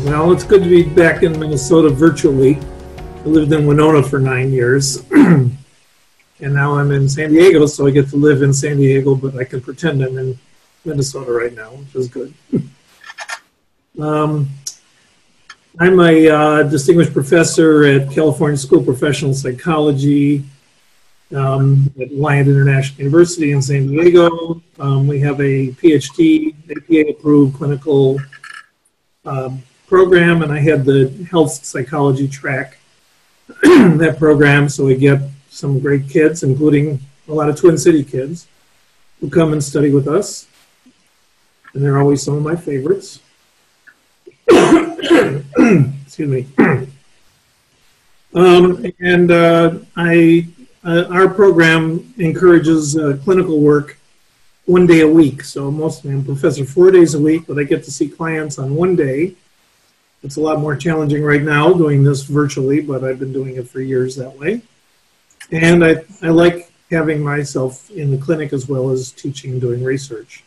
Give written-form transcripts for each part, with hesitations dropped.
Well, it's good to be back in Minnesota virtually. I lived in Winona for 9 years, and now I'm in San Diego, so I get to live in San Diego, but I can pretend I'm in Minnesota right now, which is good. I'm a distinguished professor at California School of Professional Psychology at Lyon International University in San Diego. We have a PhD, APA-approved clinical program, and I had the health psychology track that program, so we get some great kids, including a lot of Twin City kids, who come and study with us, and they're always some of my favorites. Excuse me. Our program encourages clinical work 1 day a week. So mostly I'm a professor 4 days a week, but I get to see clients on 1 day. It's a lot more challenging right now doing this virtually, but I've been doing it for years that way. And I like having myself in the clinic as well as teaching and doing research.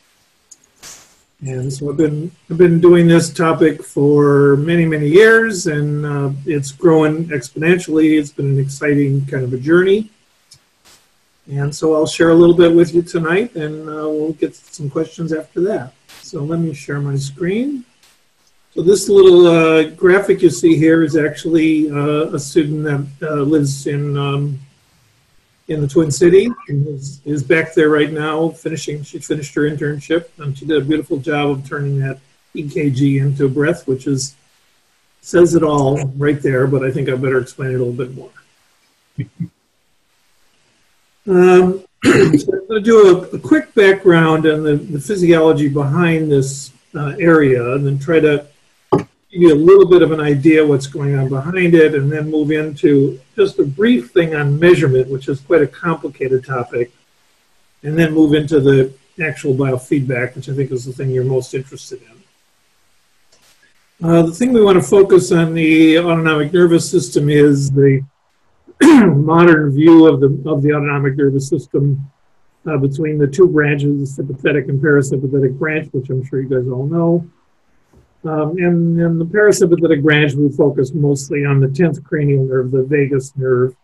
And so I've been doing this topic for many, many years, and it's growing exponentially. It's been an exciting kind of a journey. And so I'll share a little bit with you tonight, and we'll get some questions after that. So let me share my screen. So this little graphic you see here is actually a student that lives in the Twin City, and is back there right now finishing. She finished her internship, and she did a beautiful job of turning that EKG into a breath, which says it all right there, but I think I better explain it a little bit more. So I'm going to do a quick background on the physiology behind this area, and then try to give you a little bit of an idea what's going on behind it, and then move into just a brief thing on measurement, which is quite a complicated topic, and then move into the actual biofeedback, which I think is the thing you're most interested in. The thing we want to focus on the autonomic nervous system is the modern view of the autonomic nervous system between the two branches, the sympathetic and parasympathetic branch, which I'm sure you guys all know. And in the parasympathetic branch, we focus mostly on the 10th cranial nerve, the vagus nerve.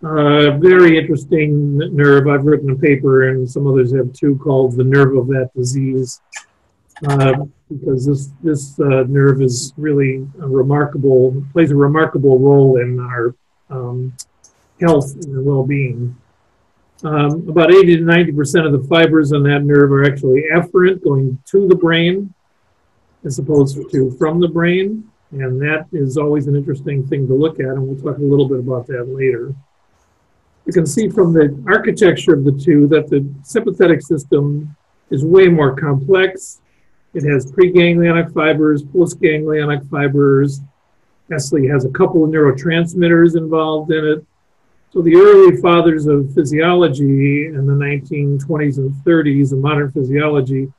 Very interesting nerve. I've written a paper, and some others have too, called The Nerve of That Disease, because this nerve is really plays a remarkable role in our health and well-being. About 80 to 90% of the fibers on that nerve are actually afferent, going to the brain, as opposed to from the brain, and that is always an interesting thing to look at, and we'll talk a little bit about that later. You can see from the architecture of the two that the sympathetic system is way more complex. It has preganglionic fibers, postganglionic fibers, actually has a couple of neurotransmitters involved in it. So the early fathers of physiology in the 1920s and 30s, of modern physiology,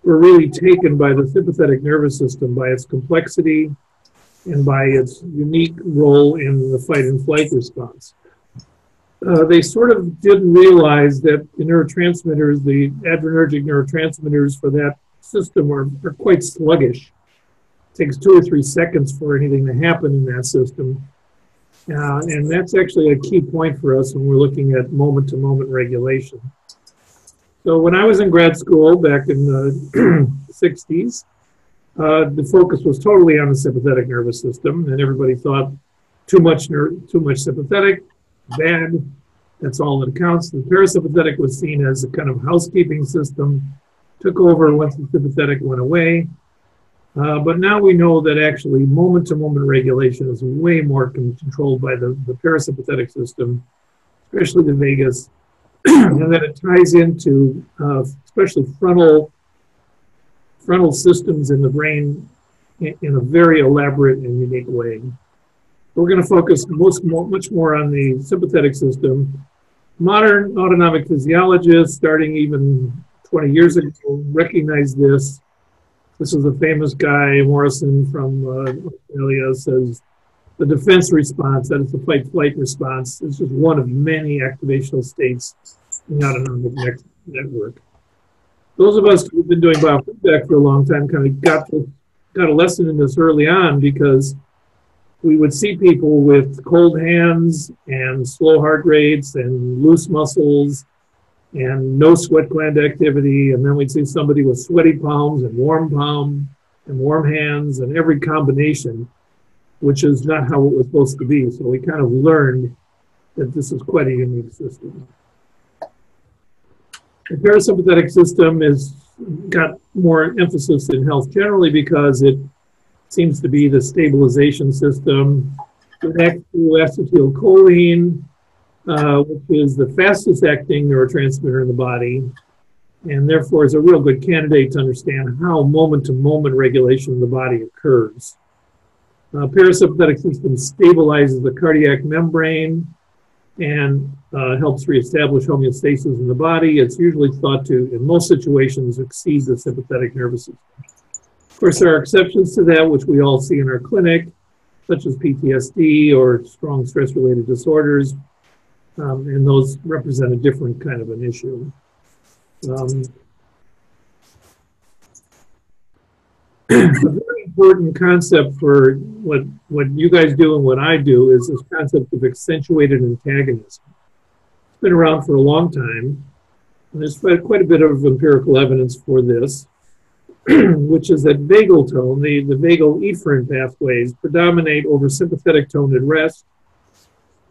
were really taken by the sympathetic nervous system, by its complexity and by its unique role in the fight and flight response. They sort of didn't realize that the neurotransmitters, the adrenergic neurotransmitters for that system are quite sluggish. It takes 2 or 3 seconds for anything to happen in that system. And that's actually a key point for us when we're looking at moment-to-moment regulation. So when I was in grad school back in the 60s, the focus was totally on the sympathetic nervous system, and everybody thought too much sympathetic, bad, that's all that counts. The parasympathetic was seen as a kind of housekeeping system, took over once the sympathetic went away. But now we know that actually moment-to-moment regulation is way more controlled by the parasympathetic system, especially the vagus, and that it ties into especially frontal systems in the brain in a very elaborate and unique way. We're going to focus much more on the sympathetic system. Modern autonomic physiologists, starting even 20 years ago, recognized this. This is a famous guy, Morrison from Australia, says the defense response, that is the fight-flight response, is just one of many activational states in the autonomic network. Those of us who've been doing biofeedback for a long time kind of got this got a lesson in this early on because we would see people with cold hands and slow heart rates and loose muscles and no sweat gland activity. And then we'd see somebody with sweaty palms and warm hands and every combination, which is not how it was supposed to be. So we kind of learned that this is quite a unique system. The parasympathetic system has got more emphasis in health generally because it seems to be the stabilization system. It acts through acetylcholine, which is the fastest acting neurotransmitter in the body, and therefore is a real good candidate to understand how moment-to-moment regulation of the body occurs. Parasympathetic system stabilizes the cardiac membrane and helps reestablish homeostasis in the body. It's usually thought to, in most situations, exceed the sympathetic nervous system. Of course, there are exceptions to that, which we all see in our clinic, such as PTSD or strong stress-related disorders, and those represent a different kind of an issue. A very important concept for what you guys do and what I do is this concept of accentuated antagonism. It's been around for a long time, and there's quite a bit of empirical evidence for this, which is that vagal tone, the vagal efferent pathways, predominate over sympathetic tone at rest.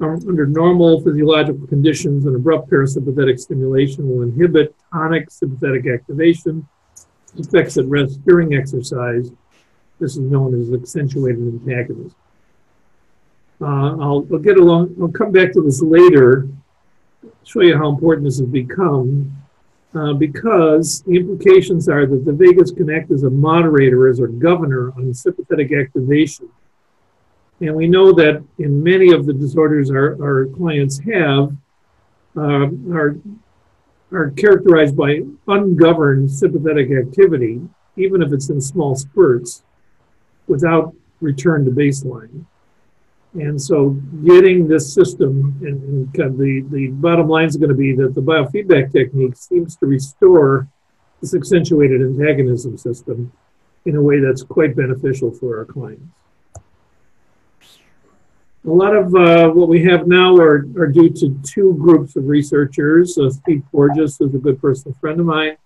Under normal physiological conditions, an abrupt parasympathetic stimulation will inhibit tonic sympathetic activation. Effects at rest during exercise. This is known as accentuated antagonism. I'll come back to this later, show you how important this has become, because the implications are that the vagus can act as a moderator, as a governor on sympathetic activation. And we know that in many of the disorders our clients have, are characterized by ungoverned sympathetic activity, even if it's in small spurts, without return to baseline. And so getting this system, and the bottom line is going to be that the biofeedback technique seems to restore this accentuated antagonism system in a way that's quite beneficial for our clients. A lot of what we have now are due to two groups of researchers. Steve Porges is a good personal friend of mine,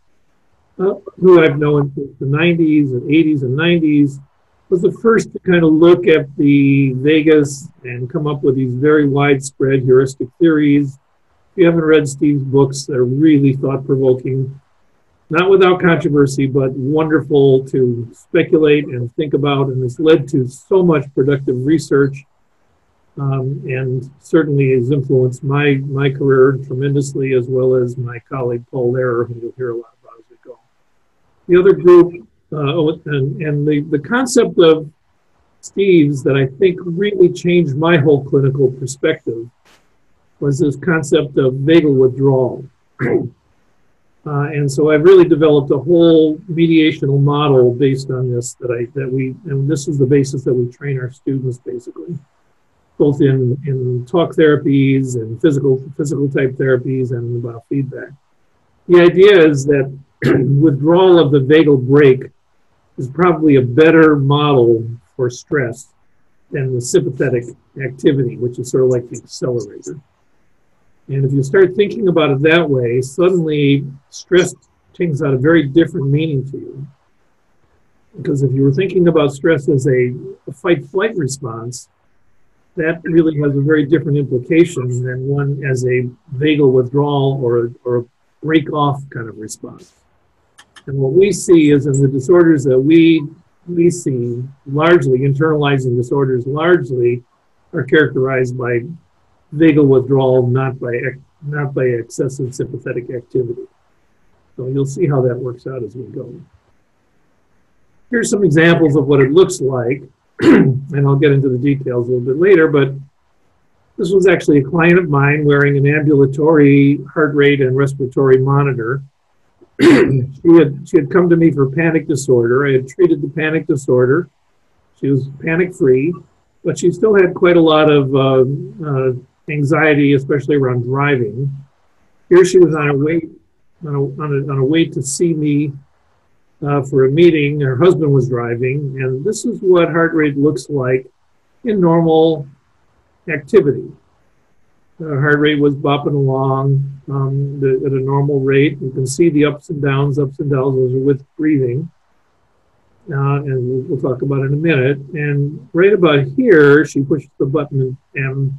who I've known since the 90s and 80s and 90s, was the first to kind of look at the vagus and come up with these very widespread heuristic theories. If you haven't read Steve's books, they're really thought-provoking, not without controversy, but wonderful to speculate and think about, and has led to so much productive research. And certainly has influenced my career tremendously, as well as my colleague Paul Lehrer, who you'll hear a lot about as we go. The other group, the concept of Steve's that I think really changed my whole clinical perspective was this concept of vagal withdrawal. And so I've really developed a whole mediational model based on this and this is the basis that we train our students basically, both in talk therapies and physical type therapies and biofeedback. The idea is that withdrawal of the vagal brake is probably a better model for stress than the sympathetic activity, which is sort of like the accelerator. And if you start thinking about it that way, suddenly stress takes on a very different meaning to you. Because if you were thinking about stress as a fight-flight response, that really has a very different implication than one as a vagal withdrawal or a break-off kind of response. And what we see is in the disorders that we see, largely, internalizing disorders largely are characterized by vagal withdrawal, not by excessive sympathetic activity. So you'll see how that works out as we go. Here's some examples of what it looks like. And I'll get into the details a little bit later, but this was actually a client of mine wearing an ambulatory heart rate and respiratory monitor. She had come to me for panic disorder. I had treated the panic disorder. She was panic-free, but she still had quite a lot of anxiety, especially around driving. Here she was on her way to see me for a meeting. Her husband was driving, and this is what heart rate looks like in normal activity. Heart rate was bopping along at a normal rate. You can see the ups and downs. Those are with breathing. And we'll talk about it in a minute. And right about here, she pushes the button, and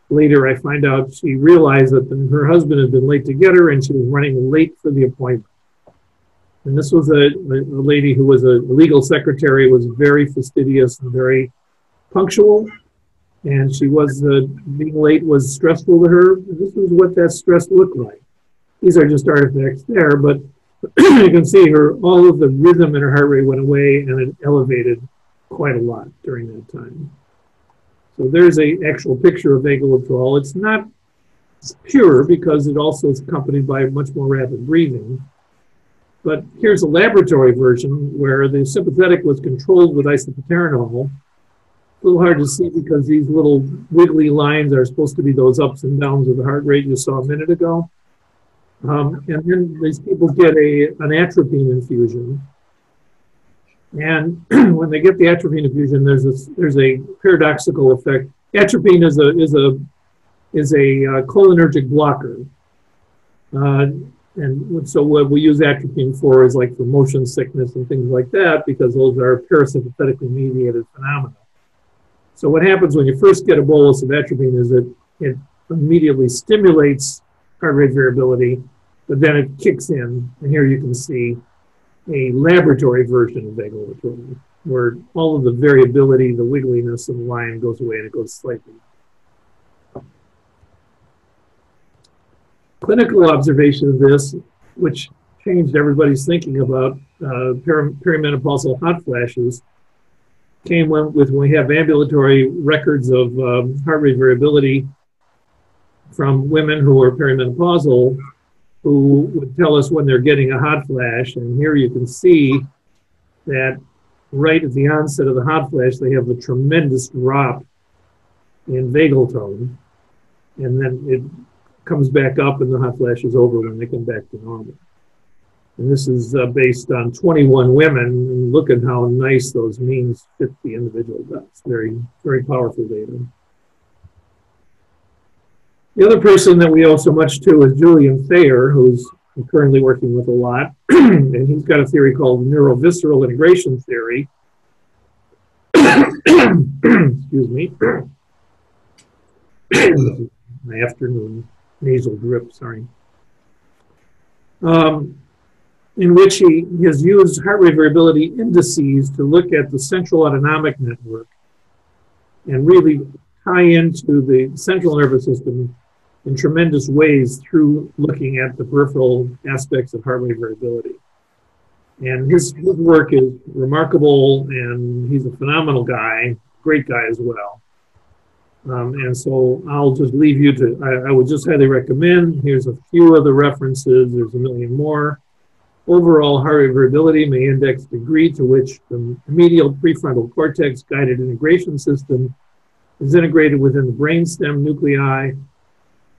later I find out she realized that her husband had been late to get her, and she was running late for the appointment. And this was a lady who was a legal secretary, was very fastidious and very punctual. And she was, being late was stressful to her. This is what that stress looked like. These are just artifacts there, but you can see all of the rhythm in her heart rate went away, and it elevated quite a lot during that time. So there's an actual picture of vagal withdrawal. It's not pure because it also is accompanied by much more rapid breathing. But here's a laboratory version where the sympathetic was controlled with isoproterenol. A little hard to see because these little wiggly lines are supposed to be those ups and downs of the heart rate you saw a minute ago. And then these people get an atropine infusion. And when they get the atropine infusion, there's a paradoxical effect. Atropine is a cholinergic blocker. And so what we use atropine for is like for motion sickness and things like that, because those are parasympathetically mediated phenomena. So what happens when you first get a bolus of atropine is that it immediately stimulates heart rate variability, but then it kicks in. And here you can see a laboratory version of vagal withdrawal, where all of the variability, the wiggliness of the line goes away and it goes slightly. Clinical observation of this, which changed everybody's thinking about perimenopausal hot flashes, came when we have ambulatory records of heart rate variability from women who are perimenopausal, who would tell us when they're getting a hot flash. And here you can see that right at the onset of the hot flash, they have a tremendous drop in vagal tone. And then it comes back up and the hot flash is over when they come back to normal. And this is based on 21 women. And look at how nice those means fit the individual does. Very, very powerful data. The other person that we owe so much to is Julian Thayer, who's currently working with a lot. And he's got a theory called neurovisceral integration theory. Excuse me. My afternoon nasal drip, sorry. In which he has used heart rate variability indices to look at the central autonomic network and really tie into the central nervous system in tremendous ways through looking at the peripheral aspects of heart rate variability. And his work is remarkable, and he's a phenomenal guy, great guy as well. And so I'll just leave you to, I would just highly recommend, here's a few of the references, there's a million more. Overall heart rate variability may index degree to which the medial prefrontal cortex guided integration system is integrated within the brainstem nuclei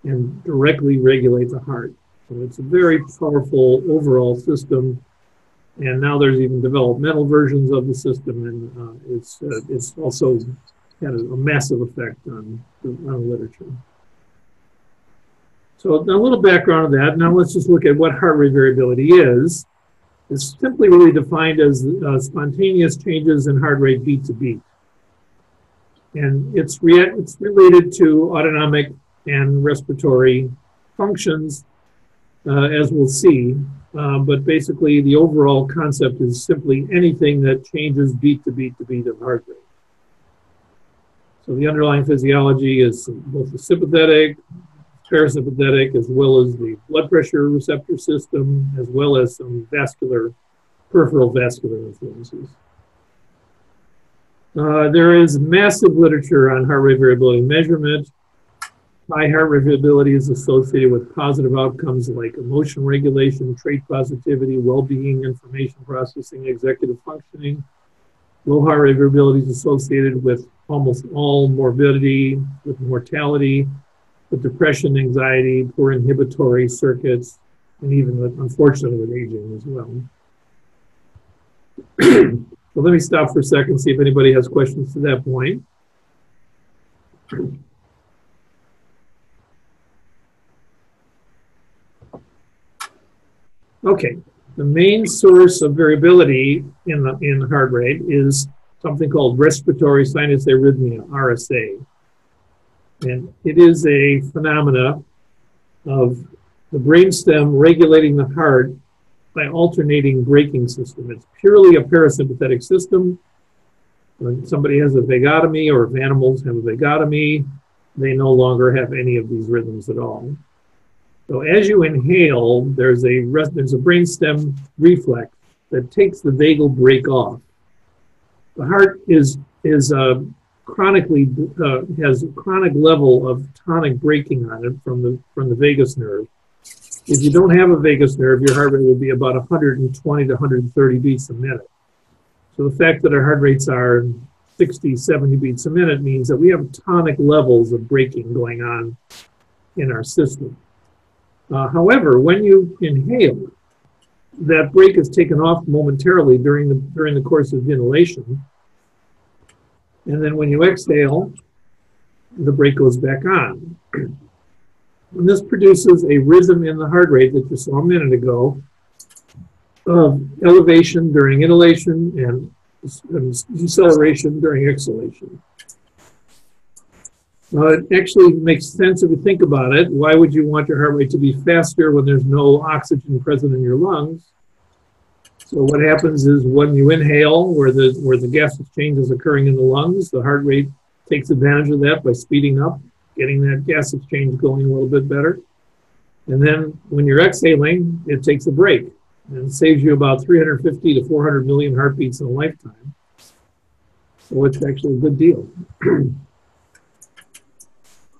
and directly regulate the heart. So it's a very powerful overall system. And now there's even developmental versions of the system, and it's also had a massive effect on the literature. So a little background of that. Now let's just look at what heart rate variability is. It's simply really defined as spontaneous changes in heart rate beat to beat. And it's related to autonomic and respiratory functions, as we'll see. But basically the overall concept is simply anything that changes beat to beat to beat of heart rate. So the underlying physiology is both the sympathetic, parasympathetic, as well as the blood pressure receptor system, as well as some peripheral vascular influences. There is massive literature on heart rate variability measurement. High heart rate variability is associated with positive outcomes like emotion regulation, trait positivity, well-being, information processing, executive functioning. Low heart rate variability is associated with almost all morbidity, with mortality, with depression, anxiety, poor inhibitory circuits, and even with, unfortunately, with aging as well. Well, let me stop for a second, see if anybody has questions to that point. Okay, the main source of variability in heart rate is something called respiratory sinus arrhythmia, RSA. And it is a phenomena of the brainstem regulating the heart by alternating braking system. It's purely a parasympathetic system. When somebody has a vagotomy, or if animals have a vagotomy, they no longer have any of these rhythms at all. So as you inhale, there's a brainstem reflex that takes the vagal brake off. The heart is chronically has a chronic level of tonic braking on it from the vagus nerve. If you don't have a vagus nerve, your heart rate will be about 120 to 130 beats a minute. So the fact that our heart rates are 60, 70 beats a minute means that we have tonic levels of braking going on in our system. However, when you inhale, that brake is taken off momentarily during the course of inhalation. And then when you exhale, the brake goes back on. And this produces a rhythm in the heart rate that you saw a minute ago of elevation during inhalation and deceleration during exhalation. It actually makes sense if you think about it. Why would you want your heart rate to be faster when there's no oxygen present in your lungs? So what happens is when you inhale, where the gas exchange is occurring in the lungs, the heart rate takes advantage of that by speeding up, getting that gas exchange going a little bit better. And then when you're exhaling, it takes a break and saves you about 350 to 400 million heartbeats in a lifetime. So it's actually a good deal.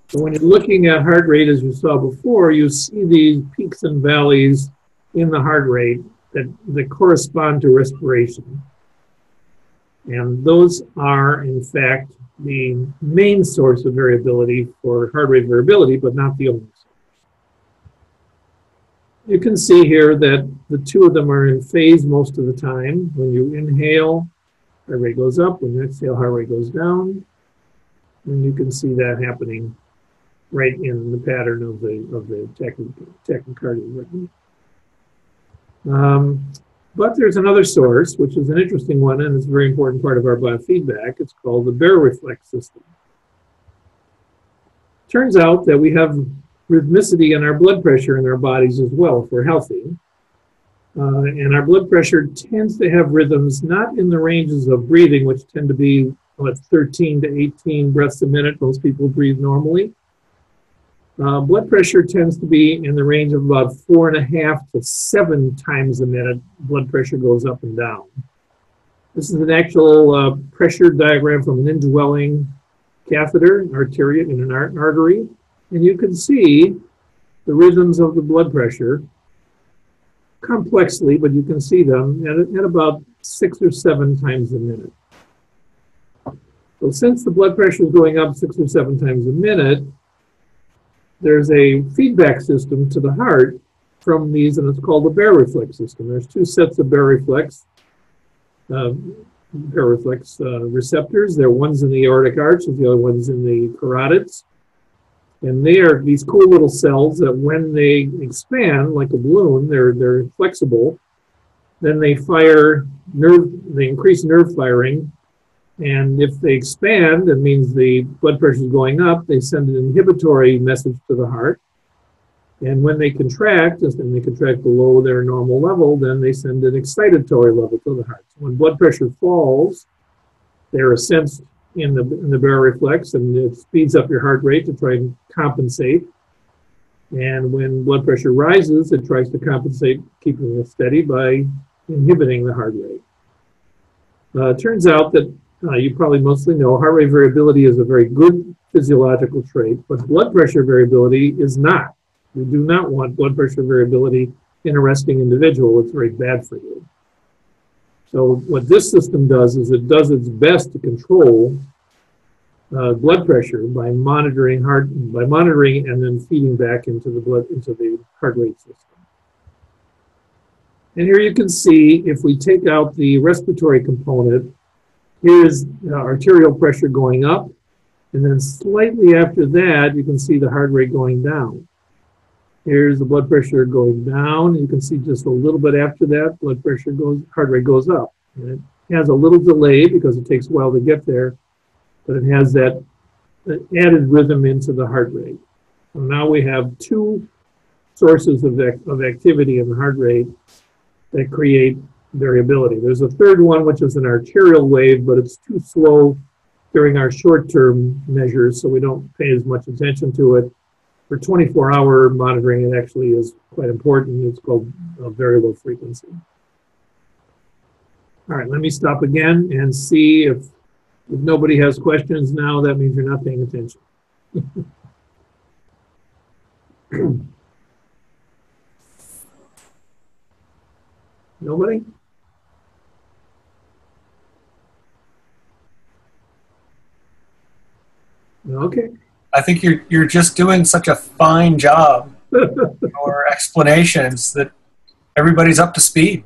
So when you're looking at heart rate, as you saw before, you see these peaks and valleys in the heart rate that correspond to respiration. And those are, in fact, the main source of variability for heart rate variability, but not the only source. You can see here that the two of them are in phase most of the time. When you inhale, heart rate goes up. When you exhale, heart rate goes down. And you can see that happening right in the pattern of the tachycardia. But there's another source, which is an interesting one, and it's a very important part of our biofeedback. It's called the baroreflex system. Turns out that we have rhythmicity in our blood pressure in our bodies as well, if we're healthy. And our blood pressure tends to have rhythms not in the ranges of breathing, which tend to be 13 to 18 breaths a minute. Most people breathe normally. Blood pressure tends to be in the range of about 4.5 to 7 times a minute. Blood pressure goes up and down. This is an actual pressure diagram from an indwelling catheter, arteria in an artery. And you can see the rhythms of the blood pressure complexly, but you can see them at about 6 or 7 times a minute. So since the blood pressure is going up 6 or 7 times a minute, there's a feedback system to the heart from these, and it's called the baroreflex system. There's 2 sets of baroreflex receptors. One's in the aortic arch, and the other one's in the carotids. And they are these cool little cells that when they expand like a balloon, they're flexible. Then they increase nerve firing. And if they expand, that means the blood pressure is going up. They send an inhibitory message to the heart. And when they contract, and they contract below their normal level, then they send an excitatory level to the heart. So when blood pressure falls, they're sensed in the baroreflex, and it speeds up your heart rate to try and compensate. And when blood pressure rises, it tries to compensate, keeping it steady by inhibiting the heart rate. It turns out that you probably mostly know heart rate variability is a very good physiological trait, but blood pressure variability is not. You do not want blood pressure variability in a resting individual. It's very bad for you. So what this system does is it does its best to control blood pressure by monitoring and then feeding back into the heart rate system. And here you can see, if we take out the respiratory component, here's arterial pressure going up, and then slightly after that, you can see the heart rate going down. Here's the blood pressure going down. You can see just a little bit after that, heart rate goes up. And it has a little delay because it takes a while to get there, but it has that added rhythm into the heart rate. So now we have two sources of activity in the heart rate that create variability. There's a third one, which is an arterial wave, but it's too slow during our short-term measures, so we don't pay as much attention to it. For 24-hour monitoring, it actually is quite important. It's called very low frequency. All right, let me stop again and see if nobody has questions now. That means you're not paying attention. Nobody? Okay. I think you're just doing such a fine job for explanations that everybody's up to speed.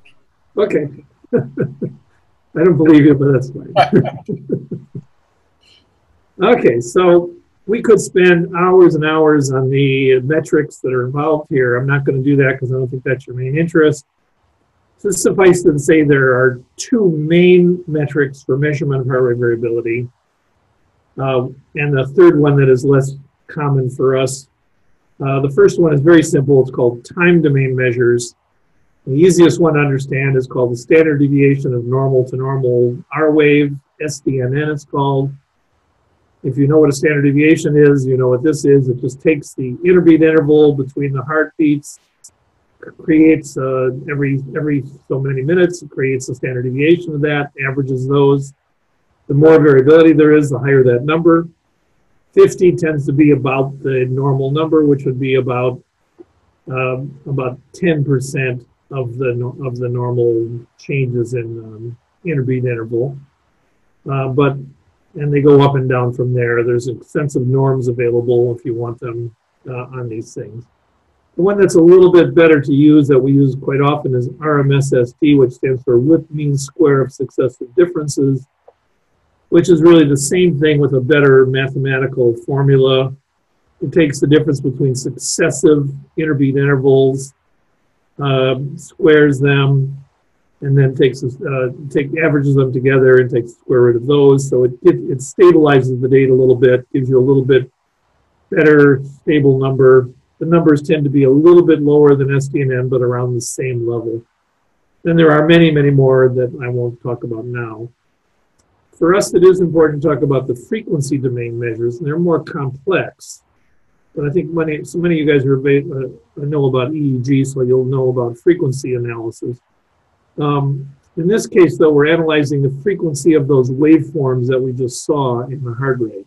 Okay. I don't believe you, but that's fine. Okay, so we could spend hours and hours on the metrics that are involved here. I'm not going to do that because I don't think that's your main interest. So suffice to say there are two main metrics for measurement of heart rate variability. And the third one that is less common for us. The first one is very simple. It's called time domain measures. The easiest one to understand is called the standard deviation of normal to normal R wave, SDNN it's called. If you know what a standard deviation is, you know what this is. It just takes the interbeat interval between the heartbeats, creates every so many minutes, it creates a standard deviation of that, averages those. The more variability there is, the higher that number. 50 tends to be about the normal number, which would be about 10% of the normal changes in interbeat interval. And they go up and down from there. There's extensive norms available if you want them on these things. The one that's a little bit better to use that we use quite often is RMSSD, which stands for root mean square of successive differences, which is really the same thing with a better mathematical formula. It takes the difference between successive interbeat intervals, squares them, and then averages them together and takes the square root of those. So it stabilizes the data a little bit, gives you a little bit better stable number. The numbers tend to be a little bit lower than SDNN, but around the same level. Then there are many, many more that I won't talk about now. For us, it is important to talk about the frequency domain measures, and they're more complex. But I think so many of you guys know about EEG, so you'll know about frequency analysis. In this case, though, we're analyzing the frequency of those waveforms that we just saw in the heart rate.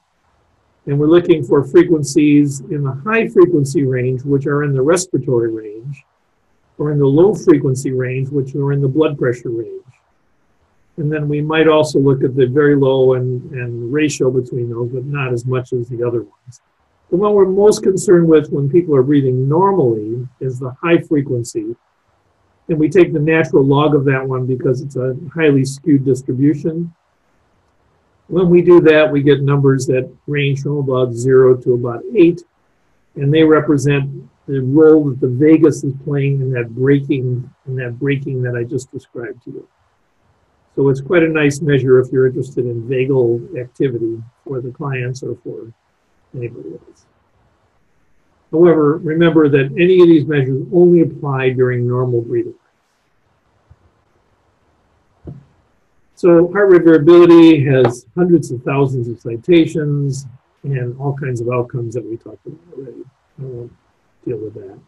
And we're looking for frequencies in the high frequency range, which are in the respiratory range, or in the low frequency range, which are in the blood pressure range. And then we might also look at the very low and ratio between those, but not as much as the other ones. The one we're most concerned with when people are breathing normally is the high frequency. And we take the natural log of that one because it's a highly skewed distribution. When we do that, we get numbers that range from about 0 to about 8, and they represent the role that the vagus is playing in that braking that I just described to you. So it's quite a nice measure if you're interested in vagal activity for the clients or for anybody else. However, remember that any of these measures only apply during normal breathing. So heart rate variability has hundreds of thousands of citations and all kinds of outcomes that we talked about already. I won't deal with that.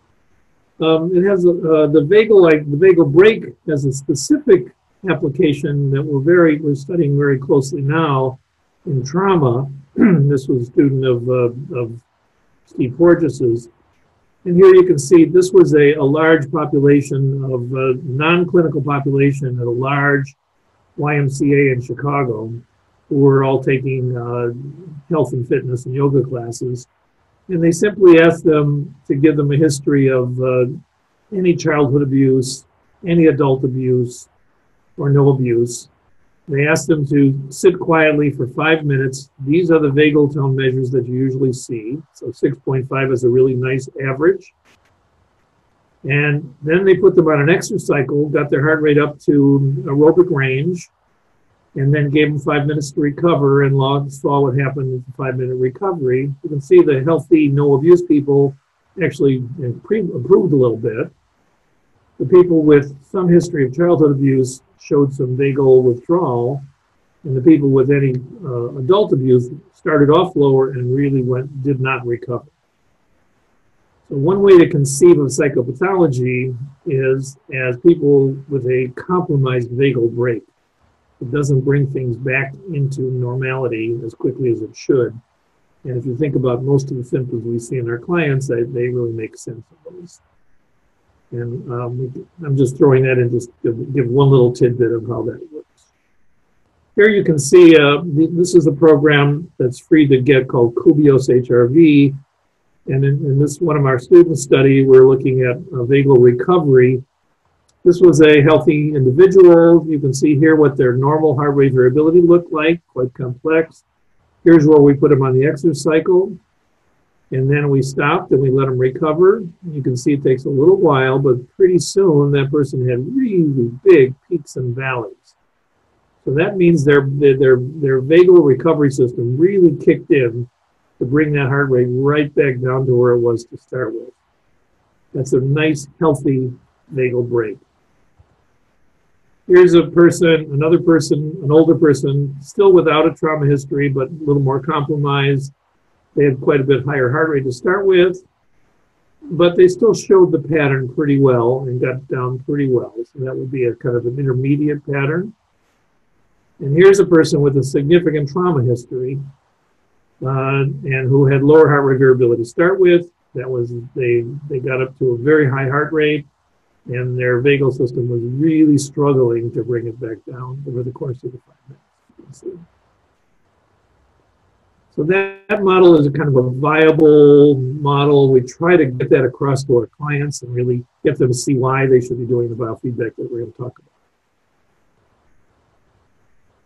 It has the vagal brake has a specific application that we're studying very closely now in trauma. This was a student of Steve Porges's. And here you can see this was a large population of non-clinical population at a large YMCA in Chicago who were all taking health and fitness and yoga classes. And they simply asked them to give them a history of any childhood abuse, any adult abuse or no abuse. They asked them to sit quietly for 5 minutes. These are the vagal tone measures that you usually see. So 6.5 is a really nice average. And then they put them on an exercise cycle, got their heart rate up to aerobic range, and then gave them 5 minutes to recover and saw what happened with the 5-minute recovery. You can see the healthy, no abuse people actually improved a little bit. The people with some history of childhood abuse showed some vagal withdrawal, and the people with any adult abuse started off lower and really did not recover. So one way to conceive of psychopathology is as people with a compromised vagal brake. It doesn't bring things back into normality as quickly as it should. And if you think about most of the symptoms we see in our clients, they really make sense of those. And I'm just throwing that in just to give one little tidbit of how that works. Here you can see this is a program that's free to get called Kubios HRV. And in this one of our student study, we're looking at vagal recovery. This was a healthy individual. You can see here what their normal heart rate variability looked like, quite complex. Here's where we put them on the exercise cycle. And then we stopped and we let them recover. You can see it takes a little while, but pretty soon that person had really big peaks and valleys. So that means their vagal recovery system really kicked in to bring that heart rate right back down to where it was to start with. That's a nice, healthy vagal break. Here's a person, another person, an older person, still without a trauma history, but a little more compromised. They had quite a bit higher heart rate to start with, but they still showed the pattern pretty well and got down pretty well. So that would be a kind of an intermediate pattern. And here's a person with a significant trauma history and who had lower heart rate variability to start with. That was, they got up to a very high heart rate, and their vagal system was really struggling to bring it back down over the course of the 5 minutes. You can see. So that model is a kind of a viable model. We try to get that across to our clients and really get them to see why they should be doing the biofeedback that we're going to talk about.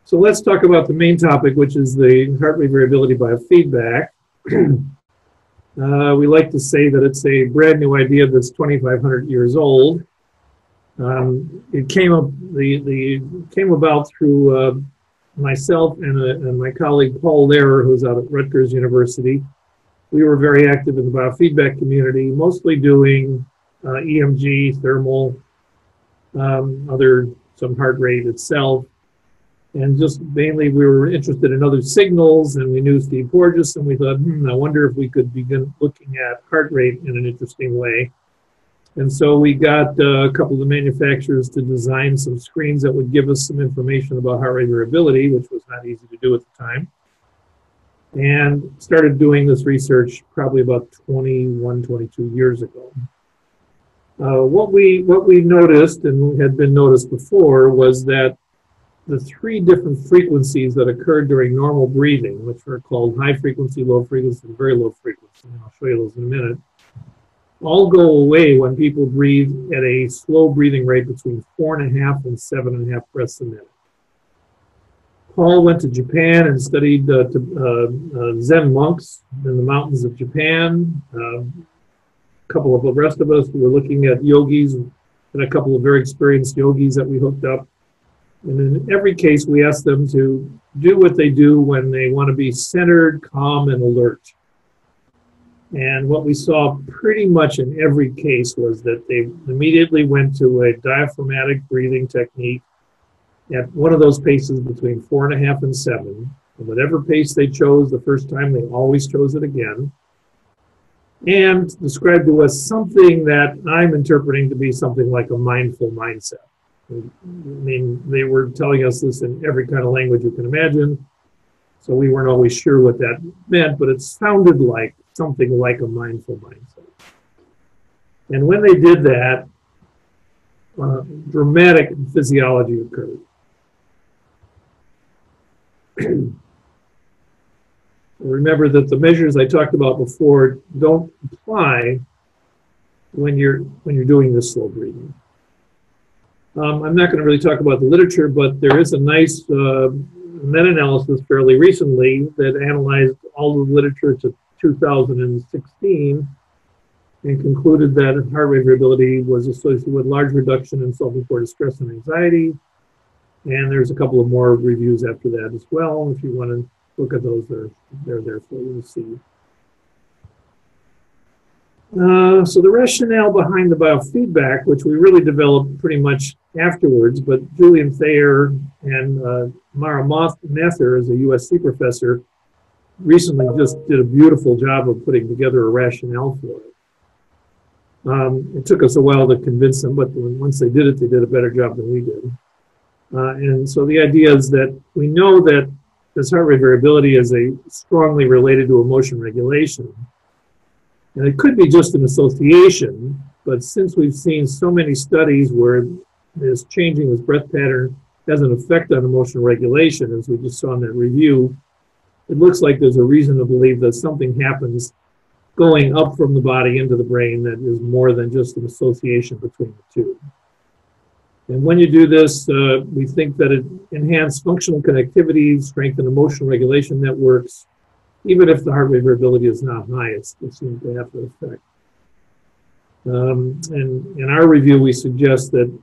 So let's talk about the main topic, which is the heart rate variability biofeedback. We like to say that it's a brand new idea that's 2,500 years old. It came about through myself and my colleague Paul Lehrer, who's out at Rutgers University. We were very active in the biofeedback community, mostly doing EMG, thermal, some heart rate itself. And just mainly we were interested in other signals, and we knew Steve Porges, and we thought, I wonder if we could begin looking at heart rate in an interesting way. And so we got a couple of the manufacturers to design some screens that would give us some information about heart rate variability, which was not easy to do at the time. And started doing this research probably about 21, 22 years ago. What we noticed, and had been noticed before, was that the 3 different frequencies that occurred during normal breathing, which are called high frequency, low frequency, and very low frequency, and I'll show you those in a minute, all go away when people breathe at a slow breathing rate between 4.5 and 7.5 breaths a minute. Paul went to Japan and studied Zen monks in the mountains of Japan. A couple of the rest of us were looking at yogis, and a couple of very experienced yogis that we hooked up. And in every case, we asked them to do what they do when they want to be centered, calm, and alert. And what we saw pretty much in every case was that they immediately went to a diaphragmatic breathing technique at one of those paces between 4.5 and 7. And whatever pace they chose the first time, they always chose it again. And described to us something that I'm interpreting to be something like a mindful mindset. I mean, they were telling us this in every kind of language you can imagine, so we weren't always sure what that meant, but it sounded like something like a mindful mindset. And when they did that, dramatic physiology occurred. Remember that the measures I talked about before don't apply when you're doing this slow breathing. I'm not going to really talk about the literature, but there is a nice meta-analysis fairly recently that analyzed all the literature to 2016 and concluded that heart rate variability was associated with large reduction in self-reported stress and anxiety. And there's a couple of more reviews after that as well. If you want to look at those, they're there for you to see. So the rationale behind the biofeedback, which we really developed pretty much afterwards, but Julian Thayer and Mara Mather, as a USC professor, recently just did a beautiful job of putting together a rationale for it. It took us a while to convince them, but once they did a better job than we did. And so the idea is that we know that this heart rate variability is strongly related to emotion regulation. And it could be just an association, but since we've seen so many studies where this changing this breath pattern has an effect on emotional regulation, as we just saw in that review, it looks like there's a reason to believe that something happens going up from the body into the brain that is more than just an association between the two. And when you do this, we think that it enhances functional connectivity, strengthen emotional regulation networks. Even if the heart rate variability is not highest, it seems to have the effect. And in our review, we suggest that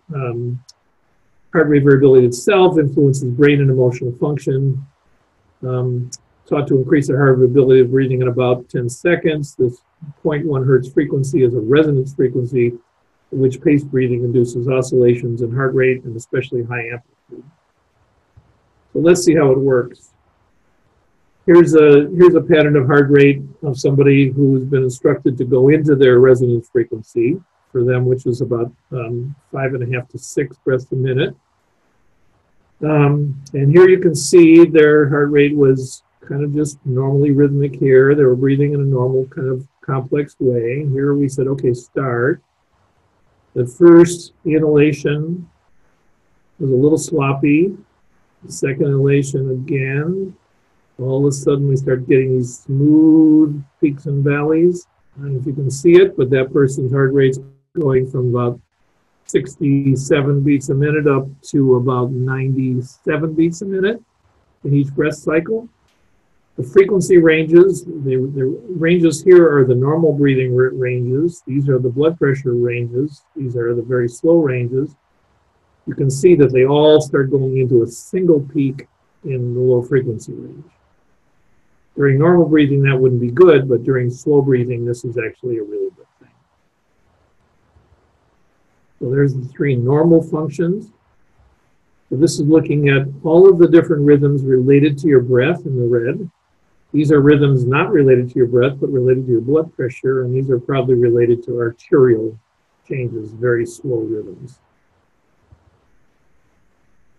heart rate variability itself influences brain and emotional function. Taught to increase the heart rate variability of breathing in about 10 seconds. This 0.1 hertz frequency is a resonance frequency, which paced breathing induces oscillations in heart rate and especially high amplitude. So let's see how it works. Here's a pattern of heart rate of somebody who's been instructed to go into their resonance frequency for them, which is about 5.5 to 6 breaths a minute. And here you can see their heart rate was kind of just normally rhythmic here. They were breathing in a normal kind of complex way. Here we said, okay, start. The first inhalation was a little sloppy. The second inhalation again. All of a sudden we start getting these smooth peaks and valleys. I don't know if you can see it, but that person's heart rate's going from about 67 beats a minute up to about 97 beats a minute in each breath cycle. The frequency ranges, the ranges here are the normal breathing ranges. These are the blood pressure ranges. These are the very slow ranges. You can see that they all start going into a single peak in the low frequency range. During normal breathing, that wouldn't be good, but during slow breathing, this is actually a really good thing. So there's the 3 normal functions. So this is looking at all of the different rhythms related to your breath in the red. These are rhythms not related to your breath, but related to your blood pressure, and these are probably related to arterial changes, very slow rhythms.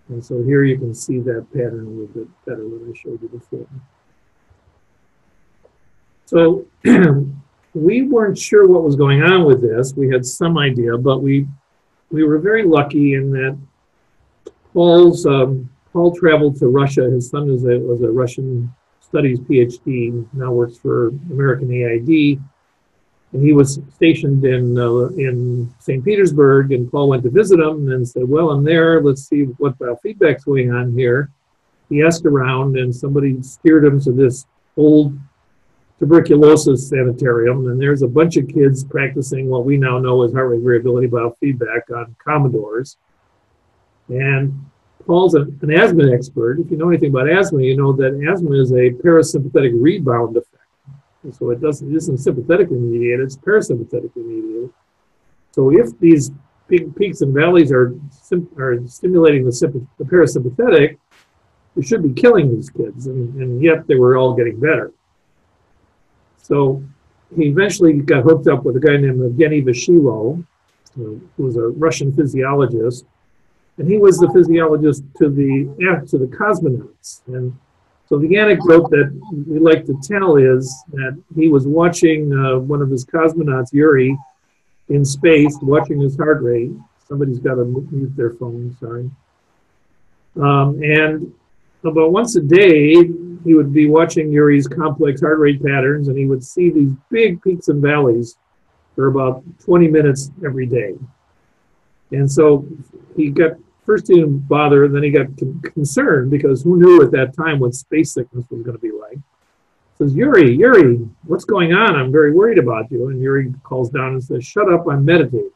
And so here you can see that pattern a little bit better than I showed you before. So we weren't sure what was going on with this. We had some idea, but we were very lucky in that Paul traveled to Russia. His son was a Russian studies PhD, now works for American AID. And he was stationed in St. Petersburg, and Paul went to visit him and said, well, I'm there, let's see what biofeedback's going on here. He asked around, and somebody steered him to this old tuberculosis sanitarium, and there's a bunch of kids practicing what we now know as heart rate variability biofeedback on Commodores. And Paul's an asthma expert. If you know anything about asthma, you know that asthma is a parasympathetic rebound effect. And so it isn't sympathetically mediated, it's parasympathetically mediated. So if these big peaks and valleys are stimulating the parasympathetic, we should be killing these kids, and yet they were all getting better. So he eventually got hooked up with a guy named Evgeny Vashilo, who was a Russian physiologist, and he was the physiologist to the cosmonauts. And so the anecdote that we like to tell is that he was watching one of his cosmonauts, Yuri, in space, watching his heart rate. Somebody's got to mute their phone, sorry. And about once a day, he would be watching Yuri's complex heart rate patterns, and he would see these big peaks and valleys for about 20 minutes every day. And so he got, first he didn't bother, and then he got concerned because who knew at that time what space sickness was going to be like. Says, Yuri, what's going on? I'm very worried about you. And Yuri calls down and says, shut up, I'm meditating.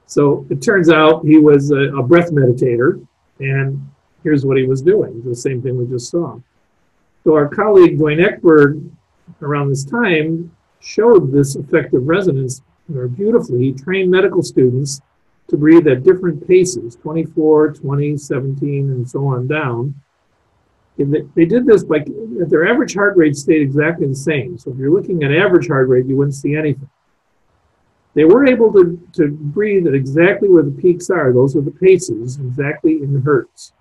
So it turns out he was a breath meditator, and here's what he was doing, the same thing we just saw. So our colleague Dwayne Eckberg, around this time, showed this effective resonance very beautifully. He trained medical students to breathe at different paces, 24, 20, 17, and so on down. And they did this by, their average heart rate stayed exactly the same. So if you're looking at average heart rate, you wouldn't see anything. They were able to breathe at exactly where the peaks are. Those are the paces, exactly in hertz.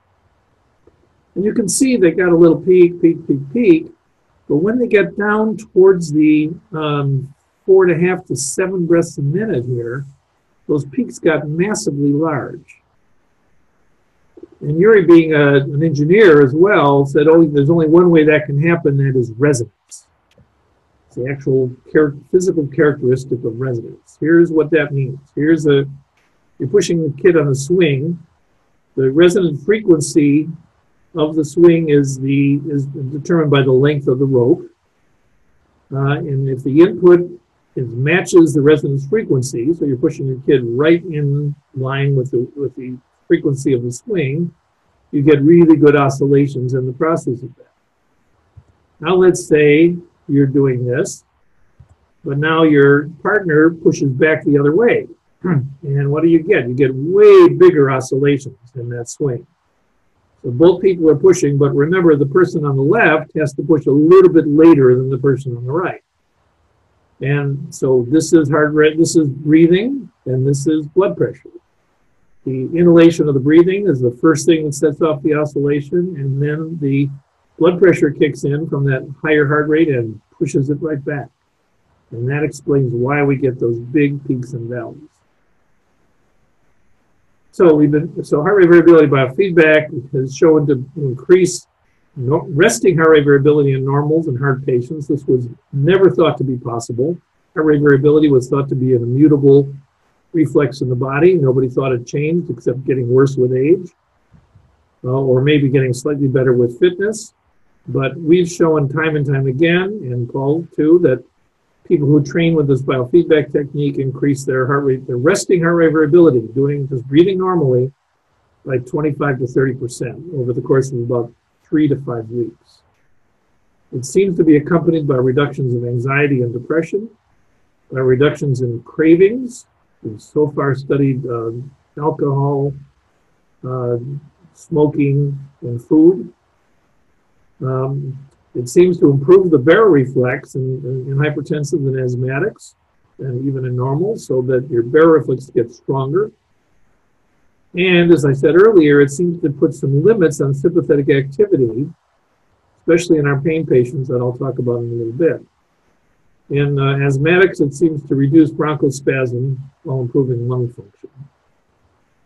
And you can see they got a little peak. But when they get down towards the 4.5 to 7 breaths a minute here, those peaks got massively large. And Yuri, being an engineer as well, said, oh, there's only one way that can happen, that is resonance. It's the actual physical characteristic of resonance. Here's what that means. You're pushing the kid on a swing. The resonant frequency of the swing is determined by the length of the rope. And if the input matches the resonance frequency, so you're pushing your kid right in line with the frequency of the swing, you get really good oscillations in the process of that. Now let's say you're doing this, but now your partner pushes back the other way. And what do? You get way bigger oscillations in that swing. So both people are pushing, but remember the person on the left has to push a little bit later than the person on the right. And so this is heart rate, this is breathing, and this is blood pressure. The inhalation of the breathing is the first thing that sets off the oscillation, and then the blood pressure kicks in from that higher heart rate and pushes it right back. And that explains why we get those big peaks and valleys. So heart rate variability biofeedback has shown to increase resting heart rate variability in normals and heart patients. This was never thought to be possible. Heart rate variability was thought to be an immutable reflex in the body. Nobody thought it changed except getting worse with age, or maybe getting slightly better with fitness. But we've shown time and time again, and Paul too, that people who train with this biofeedback technique increase their heart rate, their resting heart rate variability, just breathing normally, by 25 to 30% over the course of about 3 to 5 weeks. It seems to be accompanied by reductions of anxiety and depression, by reductions in cravings. We've so far studied alcohol, smoking, and food. It seems to improve the baroreflex in hypertensive and asthmatics, and even in normals, so that your baroreflex gets stronger. And as I said earlier, it seems to put some limits on sympathetic activity, especially in our pain patients that I'll talk about in a little bit. In asthmatics, it seems to reduce bronchospasm while improving lung function.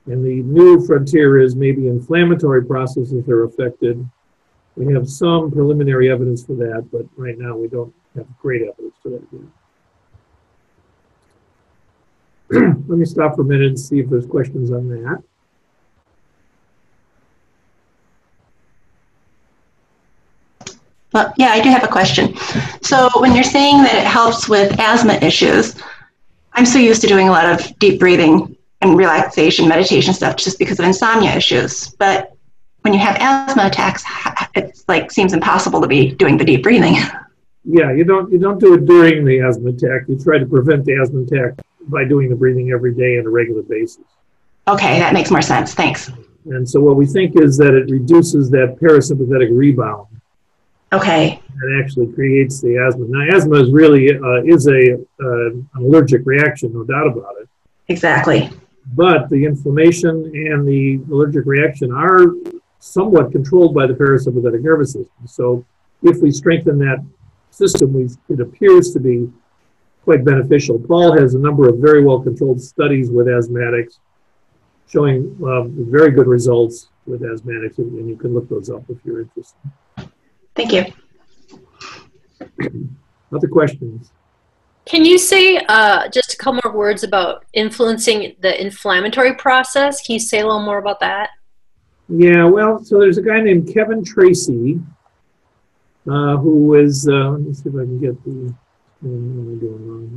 And the new frontier is maybe inflammatory processes are affected. We have some preliminary evidence for that, but right now we don't have great evidence for that yet. Let me stop for a minute and see if there's questions on that. Well, yeah, I do have a question. So when you're saying that it helps with asthma issues, I'm so used to doing a lot of deep breathing and relaxation, meditation stuff just because of insomnia issues. But when you have asthma attacks, it's like seems impossible to be doing the deep breathing. Yeah, you don't do it during the asthma attack. You try to prevent the asthma attack by doing the breathing every day on a regular basis. Okay, that makes more sense. Thanks. And so what we think is that it reduces that parasympathetic rebound. Okay. That actually creates the asthma. Now, asthma is really an allergic reaction, no doubt about it. Exactly. But the inflammation and the allergic reaction are somewhat controlled by the parasympathetic nervous system. So if we strengthen that system, it appears to be quite beneficial. Paul has a number of very well-controlled studies with asthmatics showing very good results with asthmatics, and you can look those up if you're interested. Thank you. Other questions? Can you say just a couple more words about influencing the inflammatory process? Can you say a little more about that? Yeah, well, so there's a guy named Kevin Tracy who was, let me see if I can get the, what am I doing wrong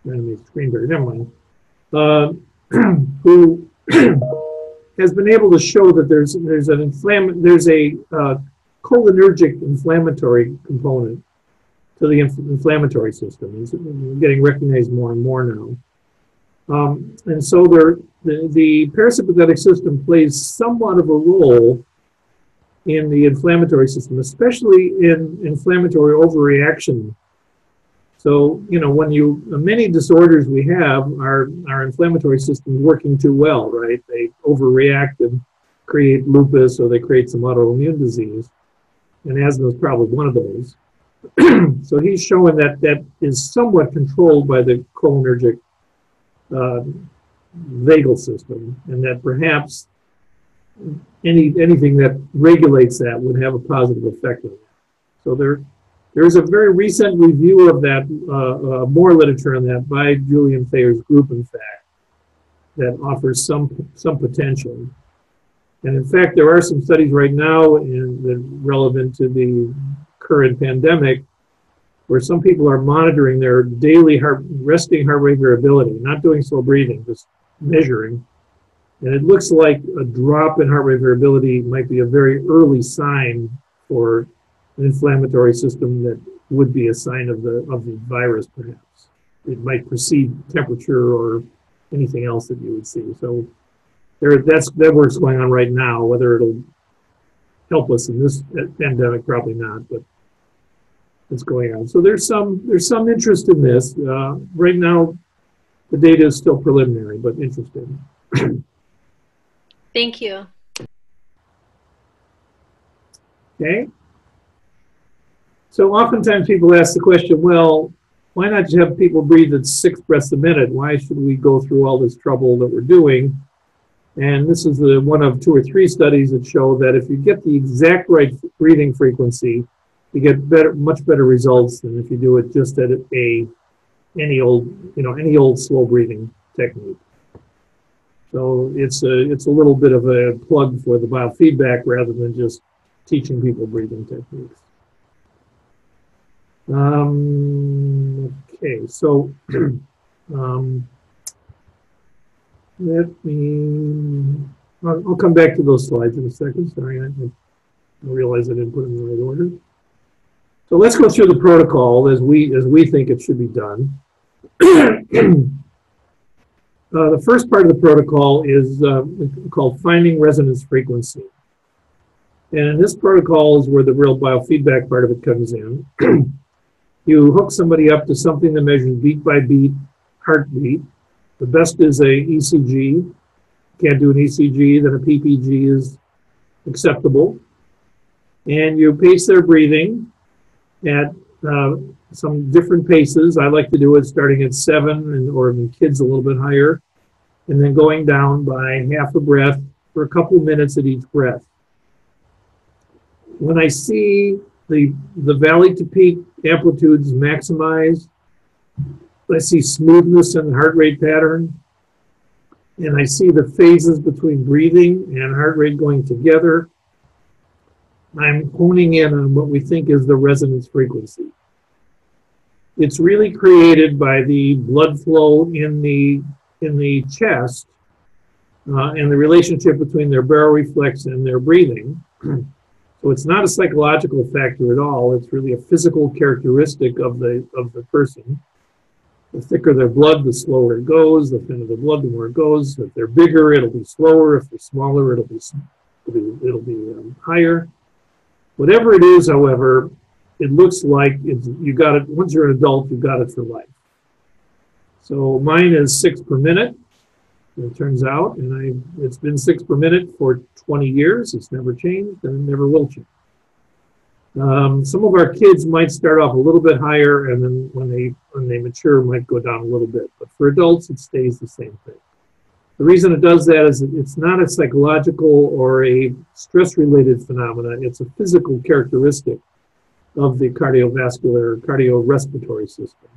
here? Enemy screen bearer, never mind. Who has been able to show that there's a cholinergic inflammatory component to the inflammatory system. It's getting recognized more and more now. And so the parasympathetic system plays somewhat of a role in the inflammatory system, especially in inflammatory overreaction. So, you know, many disorders we have, our inflammatory system is working too well, right? They overreact and create lupus, or they create some autoimmune disease. And asthma is probably one of those. So he's showing that is somewhat controlled by the cholinergic vagal system, and that perhaps anything that regulates that would have a positive effect on that. So there's a very recent review of that, more literature on that by Julian Thayer's group, in fact, that offers some potential. And in fact, there are some studies right now that relevant to the current pandemic, where some people are monitoring their daily resting heart rate variability, not doing slow breathing, just measuring. And it looks like a drop in heart rate variability might be a very early sign for an inflammatory system that would be a sign of the virus, perhaps. It might precede temperature or anything else that you would see. So that work's going on right now. Whether it'll help us in this pandemic, probably not, but it's going on. So there's some interest in this. Right now, the data is still preliminary, but interesting. Thank you. Okay. So oftentimes people ask the question, well, why not just have people breathe at 6 breaths a minute? Why should we go through all this trouble that we're doing? And this is one of 2 or 3 studies that show that if you get the exact right breathing frequency, you get much better results than if you do it just at any old slow breathing technique. So it's a little bit of a plug for the biofeedback rather than just teaching people breathing techniques. Okay, so I'll come back to those slides in a second. Sorry, I realized I didn't put them in the right order. So let's go through the protocol as we think it should be done. The first part of the protocol is called finding resonance frequency. And this protocol is where the real biofeedback part of it comes in. You hook somebody up to something that measures beat by beat heartbeat. The best is a ECG. Can't do an ECG, then a PPG is acceptable. And you pace their breathing at some different paces. I like to do it starting at 7, or in kids a little bit higher, and then going down by half a breath for a couple of minutes at each breath. When I see the valley to peak amplitudes maximized, I see smoothness in the heart rate pattern, and I see the phases between breathing and heart rate going together, I'm honing in on what we think is the resonance frequency. It's really created by the blood flow in the chest and the relationship between their baroreflex and their breathing. So it's not a psychological factor at all. It's really a physical characteristic of the person. The thicker their blood, the slower it goes. The thinner the blood, the more it goes. If they're bigger, it'll be slower. If they're smaller, it'll be higher. Whatever it is, however, it looks like you got it. Once you're an adult, you've got it for life. So mine is 6 per minute. It turns out, and it's been 6 per minute for 20 years. It's never changed, and it never will change. Some of our kids might start off a little bit higher, and then when they mature, might go down a little bit. But for adults, it stays the same thing. The reason it does that is it's not a psychological or a stress-related phenomenon. It's a physical characteristic of the cardiovascular, cardiorespiratory system.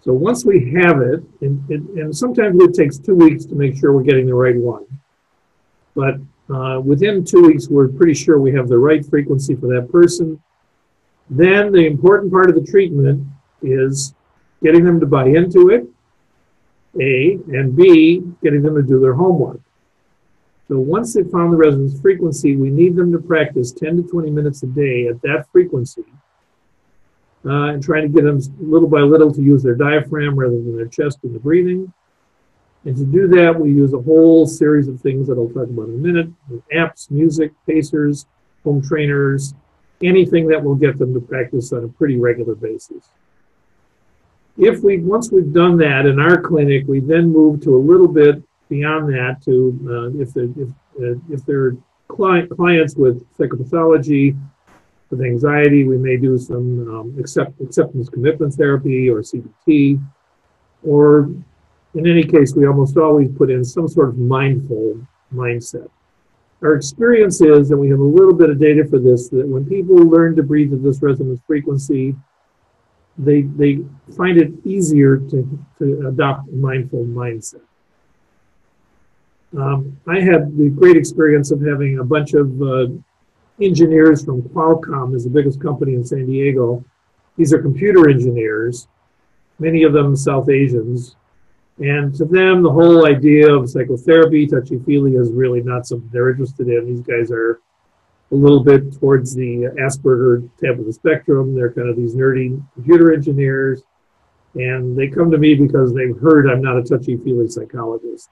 So once we have it, and sometimes it takes 2 weeks to make sure we're getting the right one, but within 2 weeks, we're pretty sure we have the right frequency for that person. Then the important part of the treatment is getting them to buy into it, A, and B, getting them to do their homework. So once they've found the resonance frequency, we need them to practice 10 to 20 minutes a day at that frequency, and trying to get them little by little to use their diaphragm rather than their chest in the breathing. And to do that, we use a whole series of things that I'll talk about in a minute: apps, music, pacers, home trainers, anything that will get them to practice on a pretty regular basis. Once we've done that in our clinic, we then move to a little bit beyond that to if they're clients with psychopathology, with anxiety, we may do some acceptance commitment therapy or CBT, or in any case, we almost always put in some sort of mindful mindset. Our experience is, and we have a little bit of data for this, that when people learn to breathe at this resonance frequency, they find it easier to adopt a mindful mindset. I had the great experience of having a bunch of engineers from Qualcomm, is the biggest company in San Diego. These are computer engineers, many of them South Asians. And to them, the whole idea of psychotherapy, touchy-feely, is really not something they're interested in. These guys are a little bit towards the Asperger type of the spectrum. They're kind of these nerdy computer engineers. And they come to me because they've heard I'm not a touchy-feely psychologist.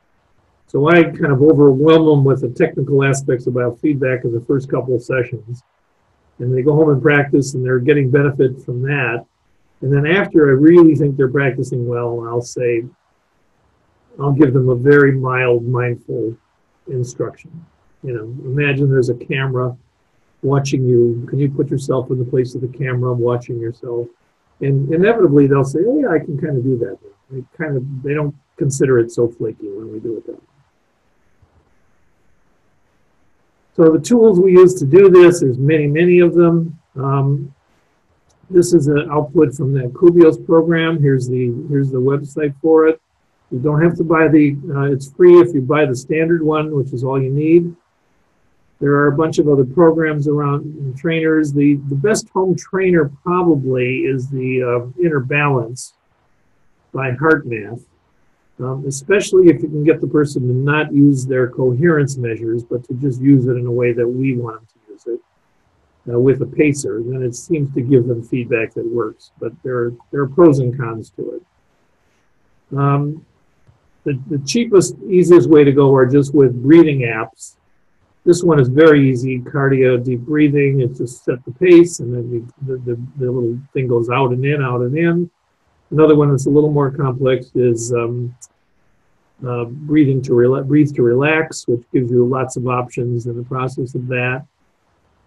So I kind of overwhelm them with the technical aspects of biofeedback in the first couple of sessions. And they go home and practice, and they're getting benefit from that. And then after I really think they're practicing well, I'll give them a very mild, mindful instruction. You know, imagine there's a camera watching you. Can you put yourself in the place of the camera watching yourself? And inevitably they'll say, oh yeah, I can kind of do that. They don't consider it so flaky when we do it that way. So the tools we use to do this, there's many, many of them. This is an output from the Kubios program. Here's the website for it. You don't have to buy it's free if you buy the standard one, which is all you need. There are a bunch of other programs around trainers. The best home trainer probably is the Inner Balance by HeartMath, especially if you can get the person to not use their coherence measures, but to just use it in a way that we want them to use it with a pacer. Then it seems to give them feedback that works, but there are pros and cons to it. The cheapest, easiest way to go are just with breathing apps. This one is very easy, cardio, deep breathing. It's just set the pace, and then the little thing goes out and in, out and in. Another one that's a little more complex is breathe to relax, which gives you lots of options in the process of that.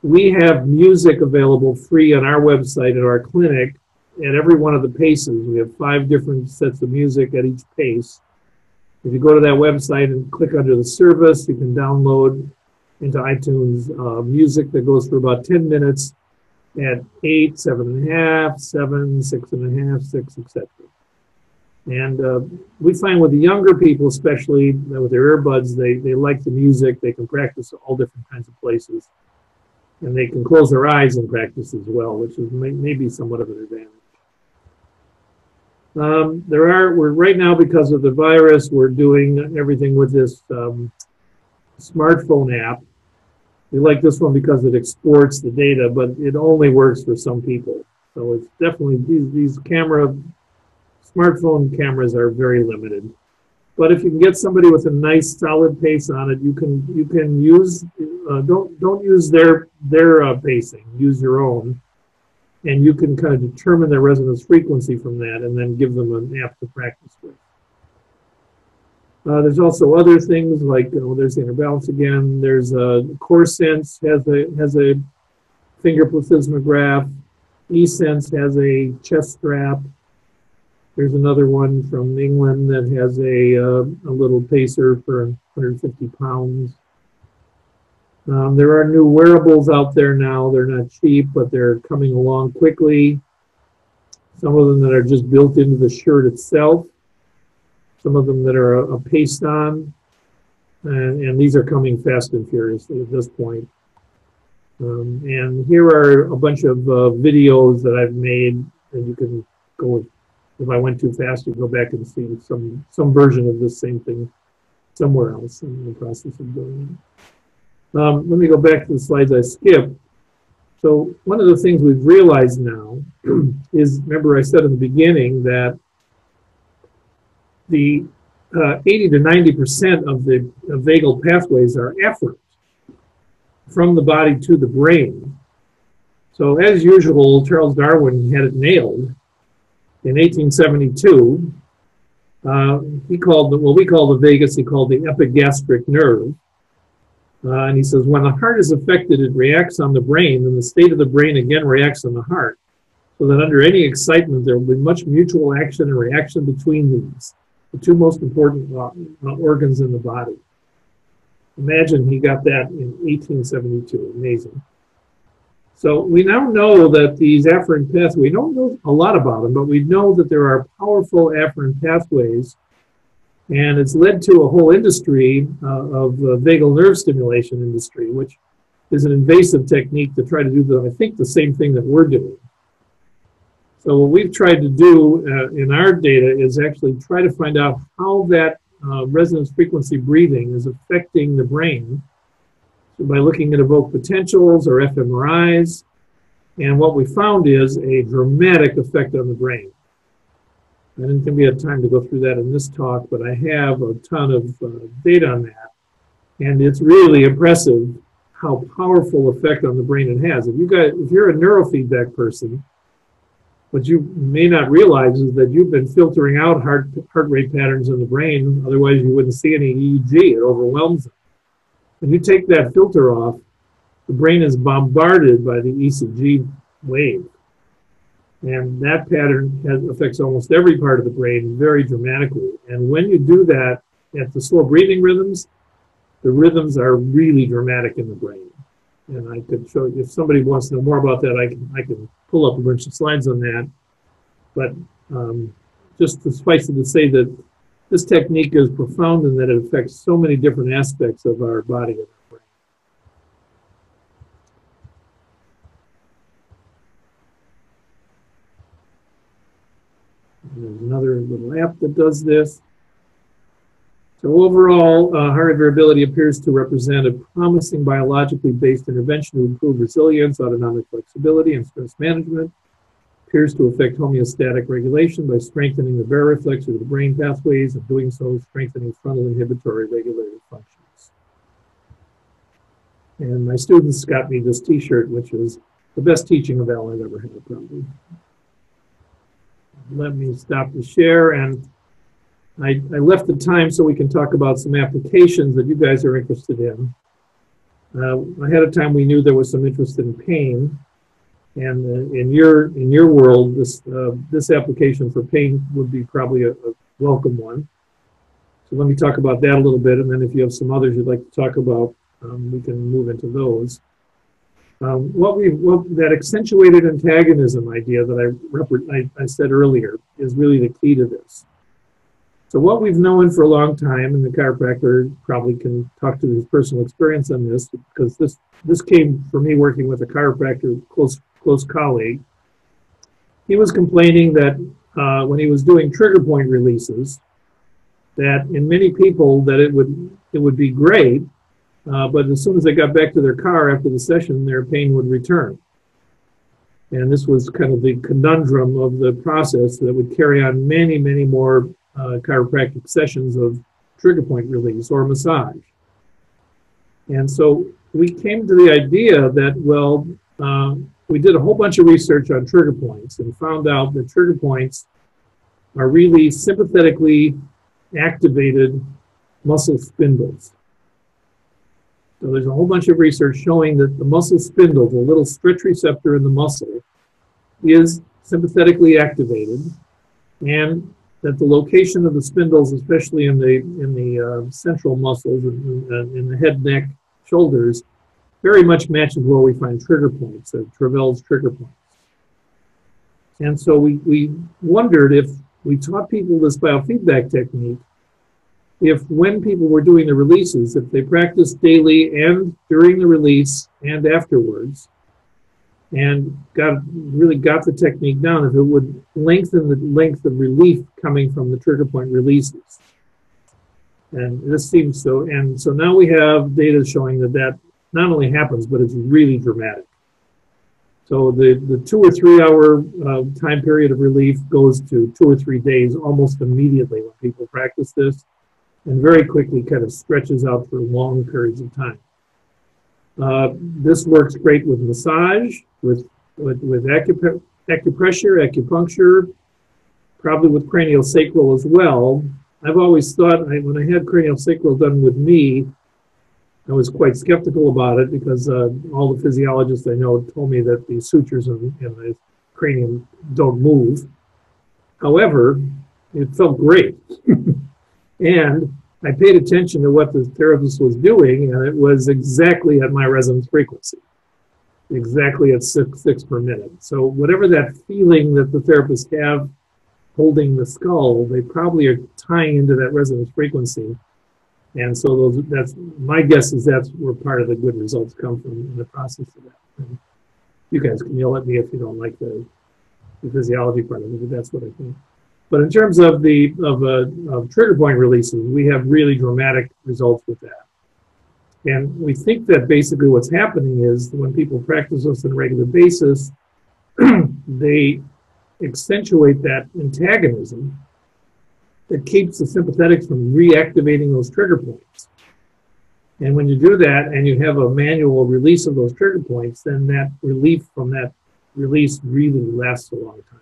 We have music available free on our website at our clinic at every one of the paces. We have 5 different sets of music at each pace. If you go to that website and click under the service, you can download into iTunes music that goes for about 10 minutes at 8, 7.5, 7, 6.5, 6, etc. And we find with the younger people, especially with their earbuds, they like the music. They can practice all different kinds of places. And they can close their eyes and practice as well, which is maybe somewhat of an advantage. We're right now, because of the virus, we're doing everything with this smartphone app. We like this one because it exports the data, but it only works for some people. So it's definitely, these smartphone cameras are very limited. But if you can get somebody with a nice solid pace on it, you can use, don't use their pacing, use your own. And you can kind of determine their resonance frequency from that and then give them an app to practice with. There's also other things like, there's the Inner Balance again. There's CoreSense has a finger plethysmograph. eSense has a chest strap. There's another one from England that has a little pacer for 150 pounds. There are new wearables out there now. They're not cheap, but they're coming along quickly. Some of them that are just built into the shirt itself. Some of them that are a paste-on. And these are coming fast and furiously at this point. And here are a bunch of videos that I've made, and you can go, if I went too fast, you go back and see some version of this same thing somewhere else in the process of doing it. Let me go back to the slides I skipped. So one of the things we've realized now is, remember I said in the beginning that the 80 to 90% of the vagal pathways are efferent from the body to the brain. So as usual, Charles Darwin had it nailed. In 1872, he called what we call the vagus, he called the epigastric nerve. And he says, when the heart is affected, it reacts on the brain, and the state of the brain again reacts on the heart. So that under any excitement, there will be much mutual action and reaction between these, the two most important organs in the body. Imagine he got that in 1872, amazing. So we now know that these afferent pathways, we don't know a lot about them, but we know that there are powerful afferent pathways, and it's led to a whole industry of vagal nerve stimulation industry, which is an invasive technique to try to do, I think, the same thing that we're doing. So what we've tried to do in our data is actually try to find out how that resonance frequency breathing is affecting the brain. So by looking at evoked potentials or fMRIs, and what we found is a dramatic effect on the brain. I didn't think we had time to go through that in this talk, but I have a ton of data on that, and it's really impressive how powerful effect on the brain it has. If you're a neurofeedback person, what you may not realize is that you've been filtering out heart rate patterns in the brain, otherwise you wouldn't see any EEG, it overwhelms them. When you take that filter off, the brain is bombarded by the ECG wave. And that pattern affects almost every part of the brain very dramatically. And when you do that at the slow breathing rhythms, the rhythms are really dramatic in the brain. And I could show you, if somebody wants to know more about that, I can pull up a bunch of slides on that. But just suffice it to say that this technique is profound in that it affects so many different aspects of our body and our brain. There's another little app that does this. So overall, heart rate variability appears to represent a promising biologically based intervention to improve resilience, autonomic flexibility, and stress management. Appears to affect homeostatic regulation by strengthening the baroreflex of the brain pathways, and doing so strengthening frontal inhibitory regulator functions. And my students got me this t-shirt, which is the best teaching eval I've ever had, probably. Let me stop the share, and I left the time so we can talk about some applications that you guys are interested in. Ahead of time, we knew there was some interest in pain, and in your world, this application for pain would be probably a welcome one. So let me talk about that a little bit, and then if you have some others you'd like to talk about, we can move into those. That accentuated antagonism idea that I said earlier is really the key to this. So what we've known for a long time, and the chiropractor probably can talk to his personal experience on this, because this came from me working with a chiropractor, close colleague. He was complaining that when he was doing trigger point releases, that in many people that it would be great, but as soon as they got back to their car after the session, their pain would return. And this was kind of the conundrum of the process that would carry on many, many more chiropractic sessions of trigger point release or massage. And so we came to the idea that, well, we did a whole bunch of research on trigger points and found out that trigger points are really sympathetically activated muscle spindles. So there's a whole bunch of research showing that the muscle spindle, the little stretch receptor in the muscle, is sympathetically activated, and that the location of the spindles, especially in the central muscles, in the head, neck, shoulders, very much matches where we find trigger points, Travell's trigger points. And so we wondered if we taught people this biofeedback technique, if when people were doing the releases, if they practiced daily and during the release and afterwards, and really got the technique down, if it would lengthen the length of relief coming from the trigger point releases. And this seems so, and so now we have data showing that not only happens, but it's really dramatic. So the 2 or 3 hour time period of relief goes to 2 or 3 days almost immediately when people practice this, and very quickly kind of stretches out for long periods of time. This works great with massage, with acupressure, acupuncture, probably with craniosacral as well. I've always thought, when I had craniosacral done with me, I was quite skeptical about it because all the physiologists I know told me that the sutures in the cranium don't move. However, it felt great. And I paid attention to what the therapist was doing, and it was exactly at my resonance frequency, exactly at 6 per minute. So whatever that feeling that the therapists have holding the skull, they probably are tying into that resonance frequency. And so that's my guess is that's where part of the good results come from in the process of that. And you guys can yell at me if you don't like the physiology part of it, but that's what I think. But in terms of of trigger point releases, we have really dramatic results with that. And we think that basically what's happening is when people practice this on a regular basis, they accentuate that antagonism that keeps the sympathetics from reactivating those trigger points. And when you do that and you have a manual release of those trigger points, then that relief from that release really lasts a long time.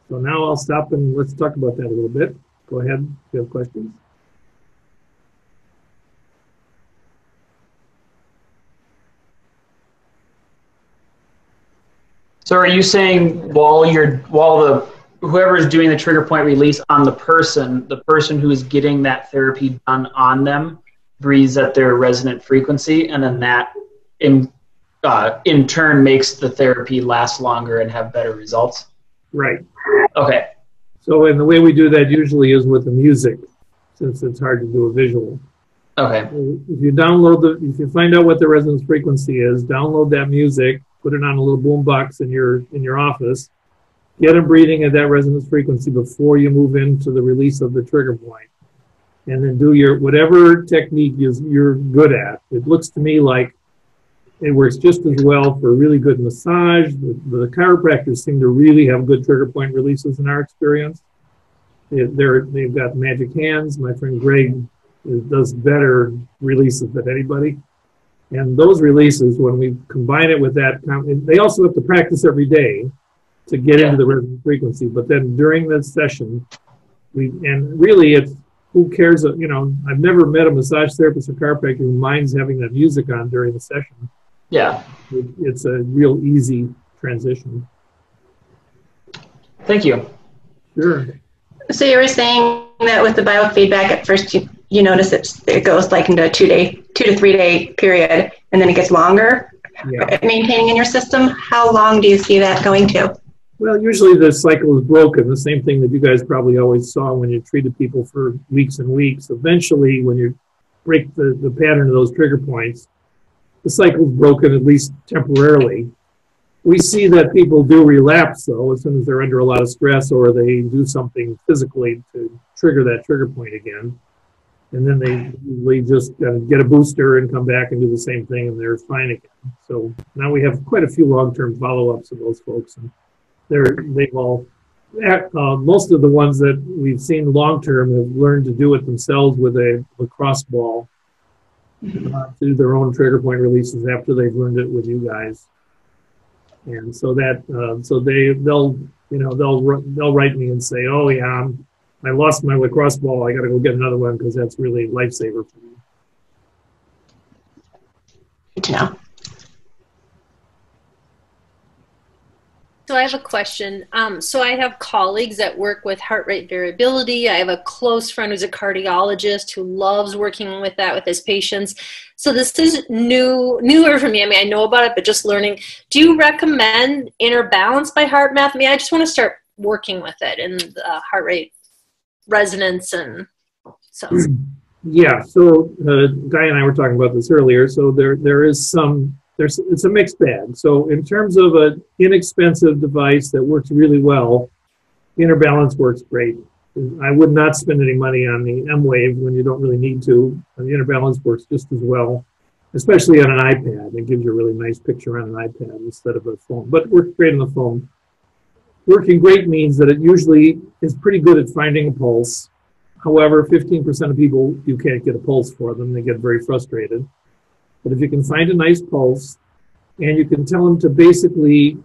So now I'll stop and let's talk about that a little bit. Go ahead if you have questions. So are you saying whoever is doing the trigger point release on the person who is getting that therapy done on them breathes at their resonant frequency, and then that in turn makes the therapy last longer and have better results? Right. Okay. So, and the way we do that usually is with the music, since it's hard to do a visual. Okay. If you if you find out what the resonance frequency is, download that music, put it on a little boom box in your office, get them breathing at that resonance frequency before you move into the release of the trigger point. And then do whatever technique you're good at. It looks to me like it works just as well for really good massage. The chiropractors seem to really have good trigger point releases in our experience. They've got magic hands. My friend Greg does better releases than anybody. And those releases, when we combine it with that, they also have to practice every day to get into the resonant frequency. But then during the session, and really it's, who cares, I've never met a massage therapist or chiropractor who minds having that music on during the session. Yeah. It's a real easy transition. Thank you. Sure. So you were saying that with the biofeedback, at first you notice it goes like into a 2 to 3 day period, and then it gets longer, maintaining in your system. How long do you see that going to? Well, usually the cycle is broken, the same thing that you guys probably always saw when you treated people for weeks and weeks. Eventually, when you break the pattern of those trigger points, the cycle is broken, at least temporarily. We see that people do relapse, though, as soon as they're under a lot of stress or they do something physically to trigger that trigger point again. And then they usually just get a booster and come back and do the same thing, and they're fine again. So now we have quite a few long-term follow-ups of those folks, and they've all, most of the ones that we've seen long-term have learned to do it themselves with a lacrosse ball, to do their own trigger point releases after they've learned it with you guys. And so that, they'll write me and say, oh yeah, I lost my lacrosse ball. I got to go get another one because that's really a lifesaver for me. Good to know. So I have a question. So I have colleagues that work with heart rate variability. I have a close friend who's a cardiologist who loves working with that with his patients. So this is newer for me. I mean, I know about it, but just learning. Do you recommend Inner Balance by HeartMath? I mean, I just want to start working with it and heart rate resonance and so. Yeah, so Guy and I were talking about this earlier. So there is some, it's a mixed bag. So in terms of an inexpensive device that works really well, Inner Balance works great. I would not spend any money on the M-Wave when you don't really need to. The Inner Balance works just as well, especially on an iPad. It gives you a really nice picture on an iPad instead of a phone, but it works great on the phone. Working great means that it usually is pretty good at finding a pulse. However, 15% of people, you can't get a pulse for them. They get very frustrated. But if you can find a nice pulse, and you can tell them to basically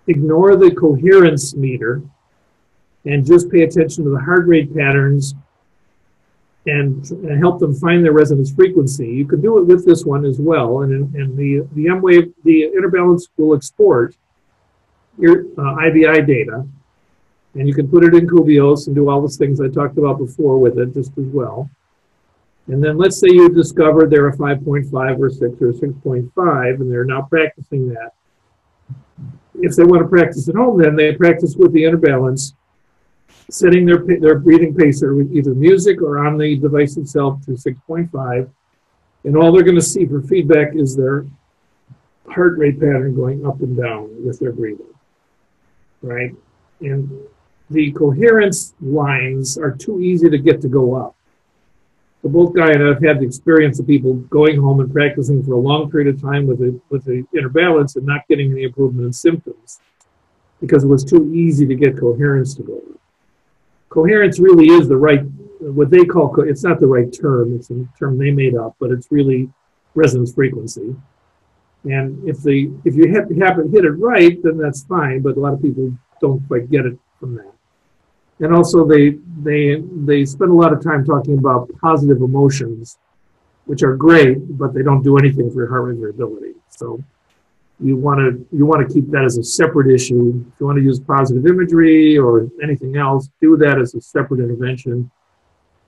ignore the coherence meter and just pay attention to the heart rate patterns and help them find their resonance frequency. You can do it with this one as well. And the M-Wave, the Inner Balance will export your IBI data. And you can put it in Cuvios and do all those things I talked about before with it just as well. And then let's say you discover they're a 5.5 or 6 or 6.5, and they're now practicing that. If they want to practice at home, then they practice with the Inner Balance, setting their breathing pacer with either music or on the device itself to 6.5. And all they're going to see for feedback is their heart rate pattern going up and down with their breathing, right? And the coherence lines are too easy to get to go up. So both Guy and I have had the experience of people going home and practicing for a long period of time with the Inner Balance and not getting any improvement in symptoms because it was too easy to get coherence to go up. Coherence really is the right, what they call, it's not the right term, it's a term they made up, but it's really resonance frequency. And if you happen to hit it right, then that's fine, but a lot of people don't quite get it from that. And also they spend a lot of time talking about positive emotions, which are great, but they don't do anything for heart rate variability. So you want to keep that as a separate issue. If you want to use positive imagery or anything else, do that as a separate intervention.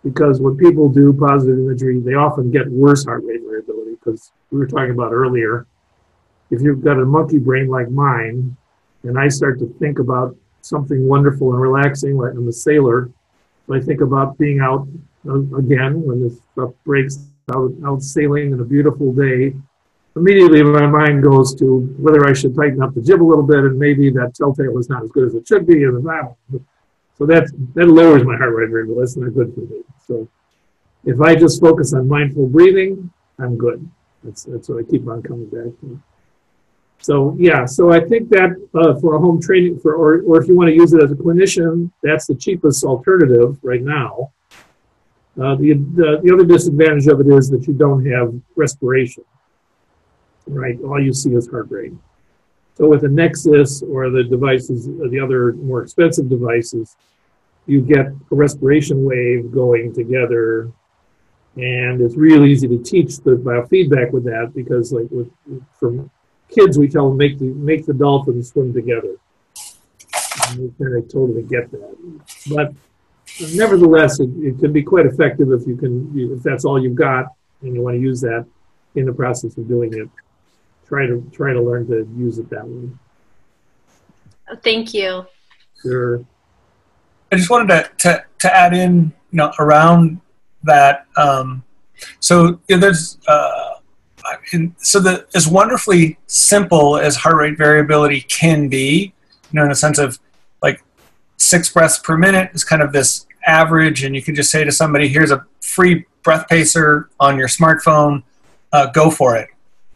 Because when people do positive imagery, they often get worse heart rate variability. Because we were talking about earlier, if you've got a monkey brain like mine, and I start to think about something wonderful and relaxing, like I'm a sailor, so I think about being out again when this stuff breaks out sailing in a beautiful day. Immediately my mind goes to whether I should tighten up the jib a little bit, and maybe that telltale is not as good as it should be. And so that lowers my heart rate variability. That's not good for me. So if I just focus on mindful breathing, I'm good. That's what I keep on coming back to. So yeah, so I think that for a home training, or if you want to use it as a clinician, that's the cheapest alternative right now. The other disadvantage of it is that you don't have respiration, right? All you see is heart rate. So with the Nexus or the devices, the other more expensive devices, you get a respiration wave going together, and it's really easy to teach the biofeedback with that because, like from kids, we tell them make the dolphins swim together. And they totally get that. But nevertheless, it can be quite effective if that's all you've got and you want to use that in the process of doing it. Try to learn to use it that way. Thank you. Sure. I just wanted to add in, around that. So there's. As wonderfully simple as heart rate variability can be, in the sense of like 6 breaths per minute is kind of this average, and you can just say to somebody, here's a free breath pacer on your smartphone, go for it.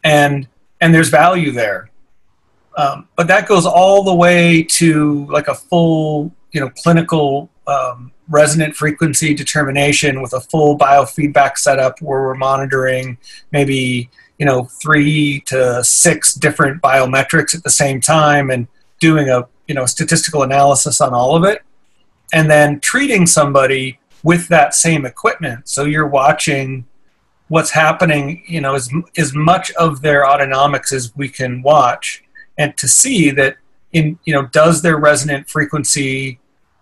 And there's value there. But that goes all the way to like a full, clinical resonant frequency determination with a full biofeedback setup where we're monitoring maybe 3 to 6 different biometrics at the same time and doing a statistical analysis on all of it, and then treating somebody with that same equipment. So you're watching what's happening, as much of their autonomics as we can watch, and to see that does their resonant frequency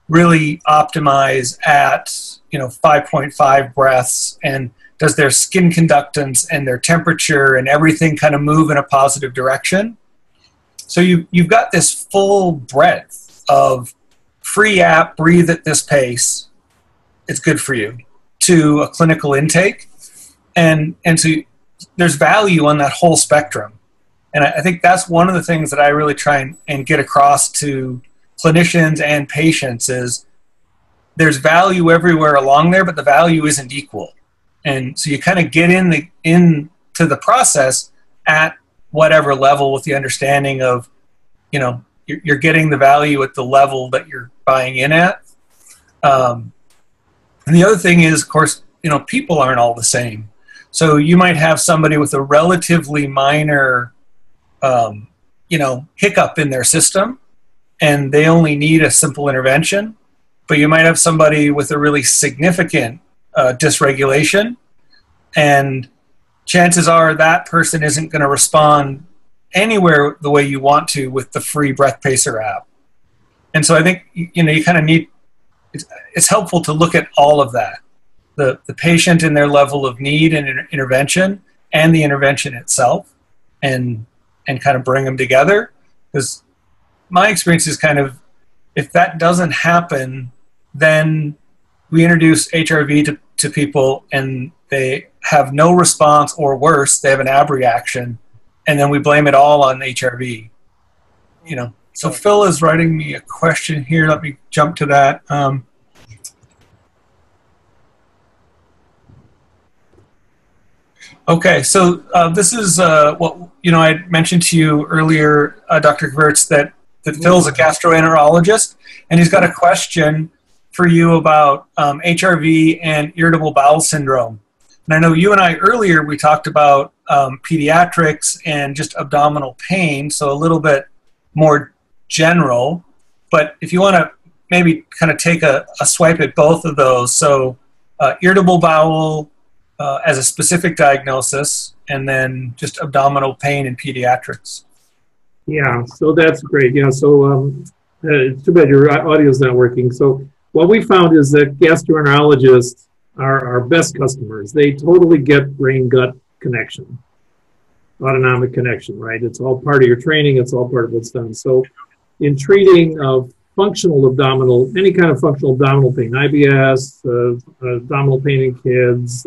really optimize at 5.5 breaths, and does their skin conductance and their temperature and everything kind of move in a positive direction? So you've got this full breadth of free app, breathe at this pace, it's good for you, to a clinical intake. And so there's value on that whole spectrum. And I think that's one of the things that I really try and get across to clinicians and patients is there's value everywhere along there, but the value isn't equal. And so you kind of get into the process at whatever level with the understanding of, you're getting the value at the level that you're buying in at. And the other thing is, of course, people aren't all the same. So you might have somebody with a relatively minor, hiccup in their system, and they only need a simple intervention. But you might have somebody with a really significant dysregulation, and chances are that person isn't going to respond anywhere the way you want to with the free breath pacer app. And so I think you kind of need, it's helpful to look at all of that, the patient and their level of need and intervention, and the intervention itself, and kind of bring them together. Because my experience is kind of, if that doesn't happen, then we introduce HRV to people and they have no response, or worse, they have an abreaction, and then we blame it all on HRV. So Phil is writing me a question here. Let me jump to that. Okay, so this is what I had mentioned to you earlier, Dr. Gevirtz, that Phil's a gastroenterologist, and he's got a question for you about HRV and irritable bowel syndrome. And I know you and I earlier, we talked about pediatrics and just abdominal pain, so a little bit more general. But if you want to maybe kind of take a swipe at both of those. So irritable bowel as a specific diagnosis, and then just abdominal pain in pediatrics. Yeah, so that's great. Yeah, so it's too bad your audio's not working. So what we found is that gastroenterologists are our best customers. They totally get brain-gut connection, autonomic connection, right? It's all part of your training. It's all part of what's done. So in treating functional abdominal, any kind of functional abdominal pain, IBS, abdominal pain in kids,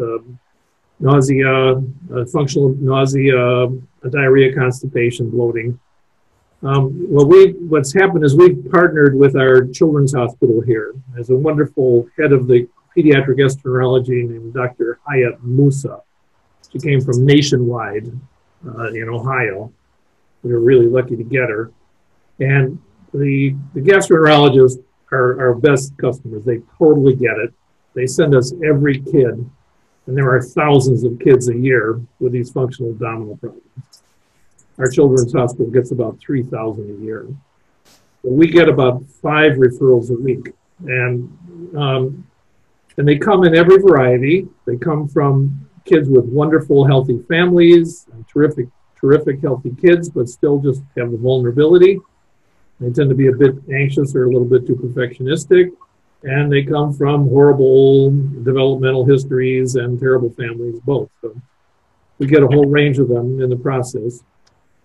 nausea, functional nausea, diarrhea, constipation, bloating. What's happened is we've partnered with our children's hospital here. There's a wonderful head of the pediatric gastroenterology named Dr. Hayat Musa. She came from Nationwide in Ohio. We were really lucky to get her. And the gastroenterologists are our best customers. They totally get it. They send us every kid, and there are thousands of kids a year with these functional abdominal problems. Our children's hospital gets about 3,000 a year. So we get about 5 referrals a week. And they come in every variety. They come from kids with wonderful, healthy families, and terrific, healthy kids, but still just have the vulnerability. They tend to be a bit anxious or a little bit too perfectionistic. And they come from horrible developmental histories and terrible families, both. So we get a whole range of them in the process.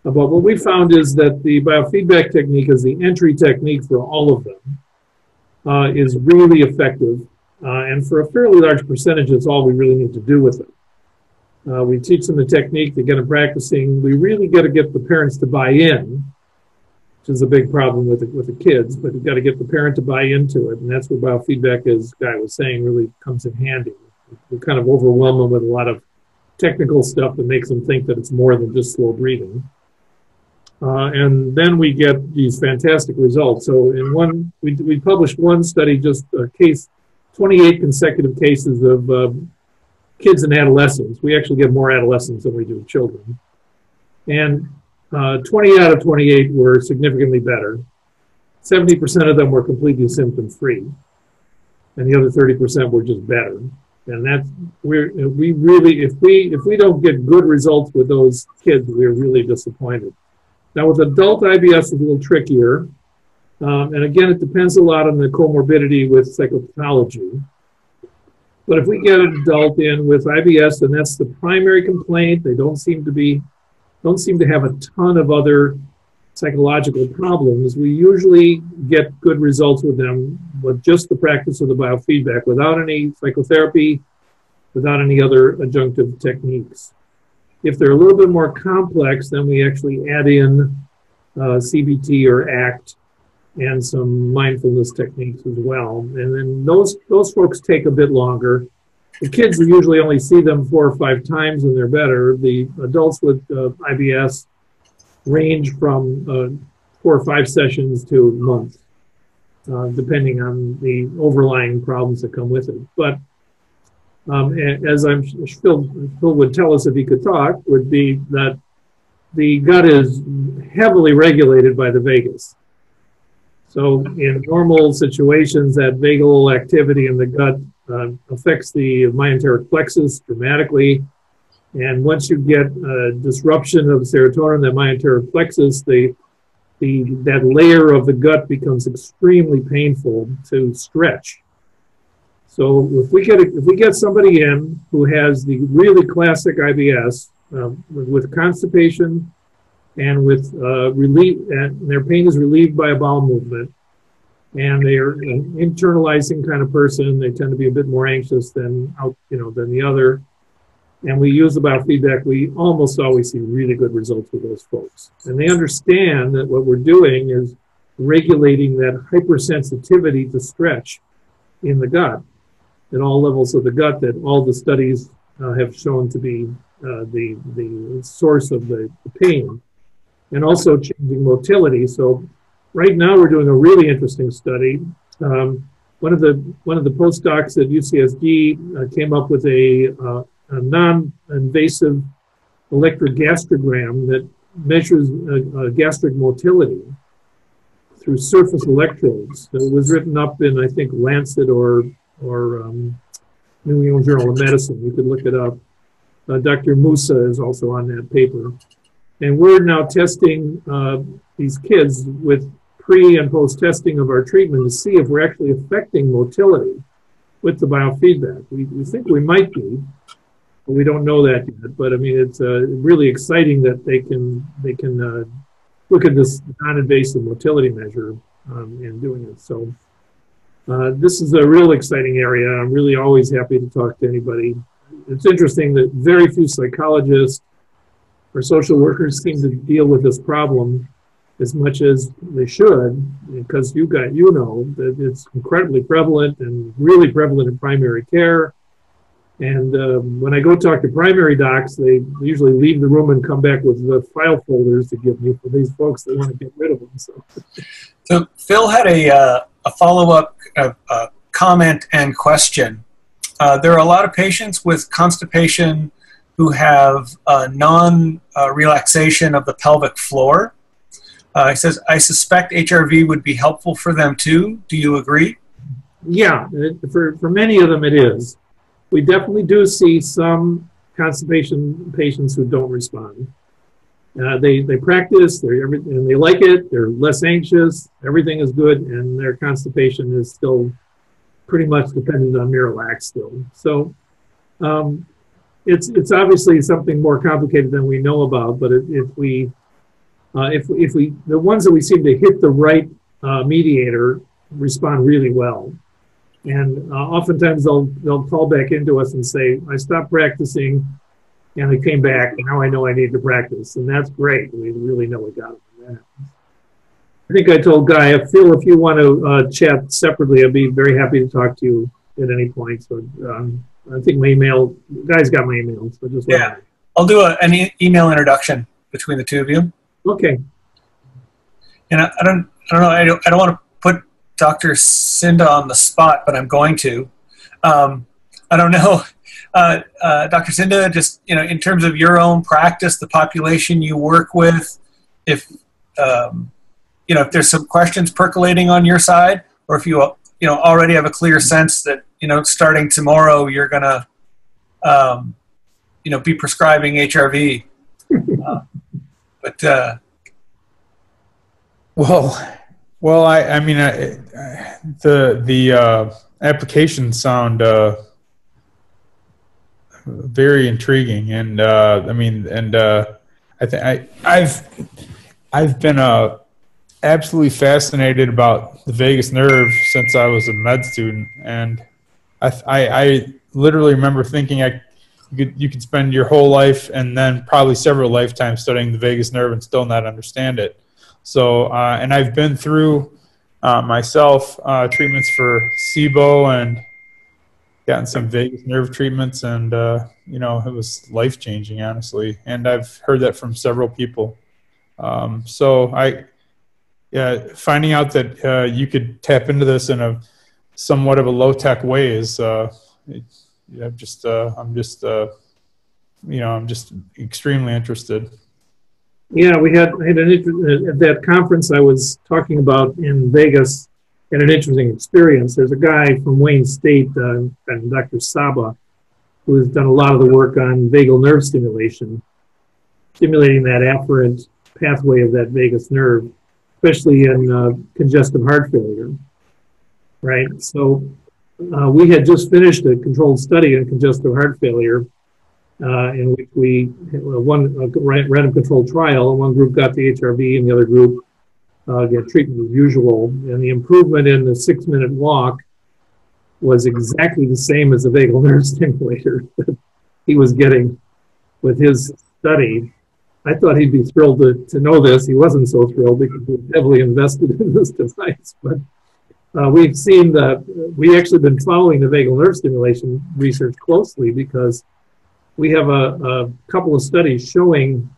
But what we found is that the biofeedback technique is the entry technique for all of them, is really effective. And for a fairly large percentage, it's all we really need to do with it. We teach them the technique, they get them practicing. We really got to get the parents to buy in, which is a big problem with the kids, but you've got to get the parent to buy into it. And that's where biofeedback, as Guy was saying, really comes in handy. We kind of overwhelm them with a lot of technical stuff that makes them think that it's more than just slow breathing. And then we get these fantastic results. So in we published one study, just a case, 28 consecutive cases of kids and adolescents. We actually get more adolescents than we do children. And 20 out of 28 were significantly better. 70% of them were completely symptom-free. And the other 30% were just better. And that's, we really, if we don't get good results with those kids, we're really disappointed. Now with adult IBS, it's a little trickier. And again, it depends a lot on the comorbidity with psychopathology. But if we get an adult in with IBS, and that's the primary complaint, they don't seem to have a ton of other psychological problems, we usually get good results with them with just the practice of the biofeedback, without any psychotherapy, without any other adjunctive techniques. If they're a little bit more complex, then we actually add in CBT or ACT and some mindfulness techniques as well. And then those folks take a bit longer. The kids, we usually only see them 4 or 5 times and they're better. The adults with IBS range from 4 or 5 sessions to months, depending on the overlying problems that come with it. But as I'm Phil would tell us if he could talk, would be that the gut is heavily regulated by the vagus. So in normal situations, that vagal activity in the gut affects the myenteric plexus dramatically. And once you get a disruption of serotonin, that myenteric plexus, that layer of the gut becomes extremely painful to stretch. So if we get somebody in who has the really classic IBS with constipation and with relief, and their pain is relieved by a bowel movement, and they are an internalizing kind of person, they tend to be a bit more anxious than the other. And we use the biofeedback, we almost always see really good results with those folks. And they understand that what we're doing is regulating that hypersensitivity to stretch in the gut, at all levels of the gut, that all the studies have shown to be the source of the pain, and also changing motility. So right now we're doing a really interesting study. One of the postdocs at UCSD came up with a non-invasive electrogastrogram that measures gastric motility through surface electrodes. So it was written up in, I think, Lancet or New England Journal of Medicine. You could look it up. Dr. Musa is also on that paper. And we're now testing these kids with pre and post testing of our treatment to see if we're actually affecting motility with the biofeedback. We think we might be, but we don't know that yet. But I mean, it's really exciting that they can look at this non-invasive motility measure in doing it. So this is a real exciting area. I'm really always happy to talk to anybody. It's interesting that very few psychologists or social workers seem to deal with this problem as much as they should, because you know that it's incredibly prevalent and really prevalent in primary care. And when I go talk to primary docs, they usually leave the room and come back with the file folders to give me for these folks that want to get rid of them. So Phil had a follow-up comment and question. There are a lot of patients with constipation who have non-relaxation of the pelvic floor. He says, I suspect HRV would be helpful for them too. Do you agree? Yeah, for many of them it is. We definitely do see some constipation patients who don't respond. They practice, and they like it, they're less anxious, everything is good, and their constipation is still pretty much dependent on Miralax still. So it's obviously something more complicated than we know about, but if we the ones that we seem to hit the right mediator respond really well. And oftentimes they'll call back into us and say, I stopped practicing and I came back and now I know I need to practice. And that's great. We really know we got it from that. I think I told Guy, Phil, if you want to chat separately, I'd be very happy to talk to you at any point. So I think my email, Guy's got my email. So just let me know. I'll do an email introduction between the two of you. Okay. And I don't know. I don't want to put Dr. Cinda on the spot, but I'm going to. I don't know, Dr. Cinda, just in terms of your own practice, the population you work with, if if there's some questions percolating on your side, or if you already have a clear sense that starting tomorrow you're gonna be prescribing HRV. But Well, I mean, the applications sound very intriguing, and I mean, and I think I've been absolutely fascinated about the vagus nerve since I was a med student, and I literally remember thinking you could spend your whole life and then probably several lifetimes studying the vagus nerve and still not understand it. So, and I've been through myself treatments for SIBO and gotten some vagus nerve treatments, and you know, it was life-changing, honestly. And I've heard that from several people. So finding out that you could tap into this in a somewhat of a low-tech way is, I'm just extremely interested. Yeah, we had an at that conference I was talking about in Vegas. Had an interesting experience. There's a guy from Wayne State, Dr. Saba, who has done a lot of the work on vagal nerve stimulation, stimulating that afferent pathway of that vagus nerve, especially in congestive heart failure, right? So we had just finished a controlled study in congestive heart failure, in which we one random controlled trial, and one group got the HRV and the other group get treatment as usual, and the improvement in the 6-minute walk was exactly the same as the vagal nerve stimulator that he was getting with his study. I thought he'd be thrilled to know this. He wasn't so thrilled because he was heavily invested in this device. But we've seen we actually been following the vagal nerve stimulation research closely, because we have a couple of studies showing,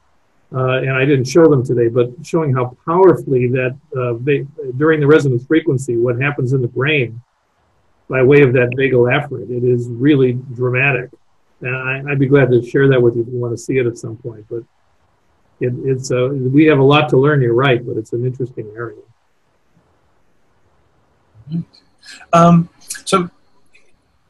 and I didn't show them today, but showing how powerfully that during the resonance frequency, what happens in the brain by way of that vagal afferent, it is really dramatic. And I'd be glad to share that with you if you want to see it at some point. But we have a lot to learn, you're right, but it's an interesting area. So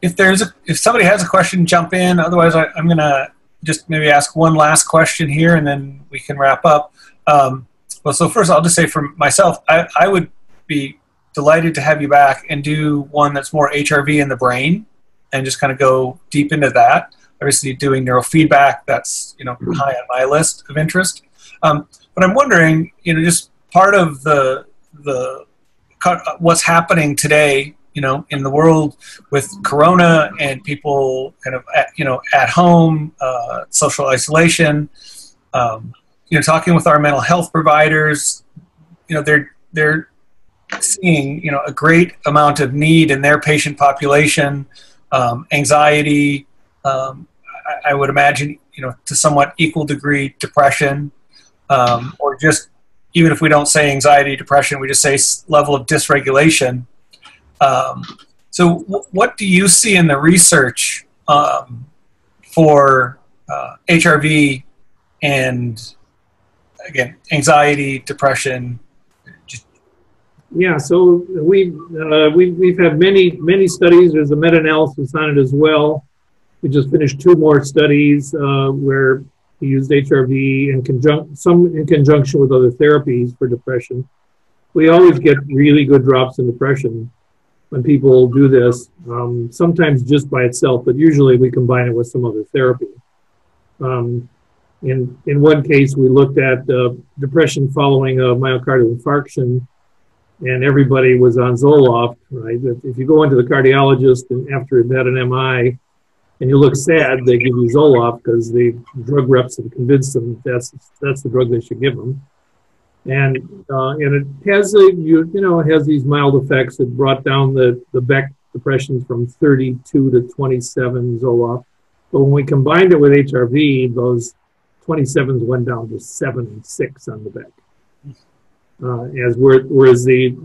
if somebody has a question, jump in. Otherwise, I'm going to just maybe ask one last question here, and then we can wrap up. Well, so first I'll just say for myself, I would be delighted to have you back and do one that's more HRV in the brain, and just kind of go deep into that. Obviously, doing neurofeedback, that's high on my list of interest. But I'm wondering, just part of the what's happening today, in the world with Corona and people kind of at home, social isolation. Talking with our mental health providers, they're seeing a great amount of need in their patient population, anxiety. I would imagine to somewhat equal degree depression, or just even if we don't say anxiety, depression, we just say level of dysregulation. So what do you see in the research for HRV and, again, anxiety, depression? Yeah, so we've had many studies. There's a meta-analysis on it as well. We just finished 2 more studies where we used HRV in conjunction with other therapies for depression. We always get really good drops in depression when people do this, sometimes just by itself, but usually we combine it with some other therapy. In one case, we looked at depression following a myocardial infarction, and everybody was on Zoloft, right? If you go into the cardiologist and after you've had an MI and you look sad, they give you Zoloft because the drug reps have convinced them that's the drug they should give them. And it has it has these mild effects. It brought down the Beck depression from 32 to 27 Zoloft. But when we combined it with HRV, those 27s went down to 7 and 6 on the Beck. Whereas the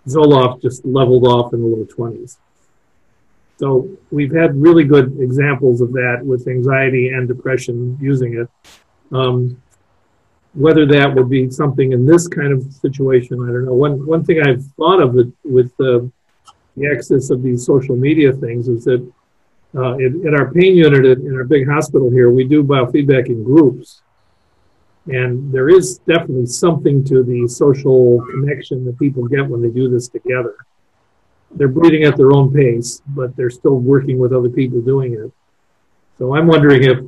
Zoloft just leveled off in the low 20s. So we've had really good examples of that with anxiety and depression using it. Whether that would be something in this kind of situation, I don't know. One thing I've thought of it with the access of these social media things is that in our pain unit in our big hospital here, we do biofeedback in groups. And there is definitely something to the social connection that people get when they do this together. They're breathing at their own pace, but they're still working with other people doing it. So I'm wondering if,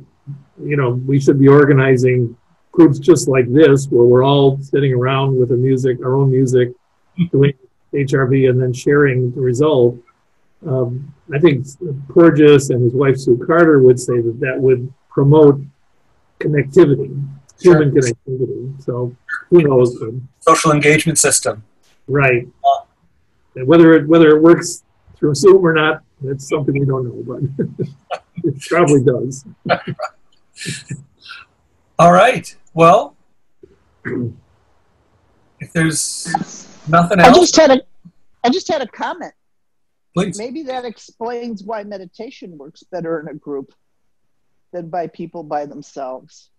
you know, we should be organizing groups just like this, where we're all sitting around with our own music, doing HRV and then sharing the result. I think Porges and his wife Sue Carter would say that that would promote connectivity, human connectivity. So who knows? Social engagement system. Right. And whether it works through Zoom or not, that's something we don't know, but it probably does. All right. Well, if there's nothing else, I just had a comment. please. Maybe that explains why meditation works better in a group than by people by themselves.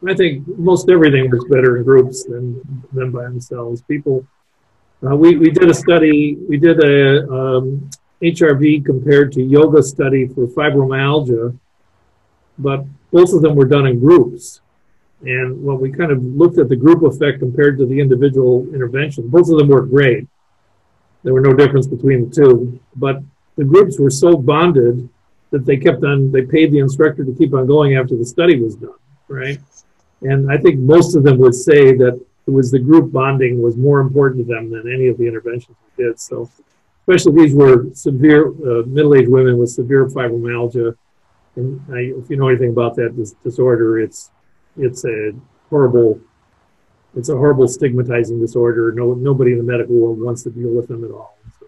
I think most everything works better in groups than by themselves. People, we did a study. We did a HRV compared to yoga study for fibromyalgia, but both of them were done in groups. And when we kind of looked at the group effect compared to the individual intervention, both of them worked great. There were no difference between the two, but the groups were so bonded that they paid the instructor to keep on going after the study was done, right? And I think most of them would say that it was the group bonding was more important to them than any of the interventions we did. So, especially these were severe, middle-aged women with severe fibromyalgia. And if you know anything about that disorder, it's a horrible stigmatizing disorder. Nobody in the medical world wants to deal with them at all. So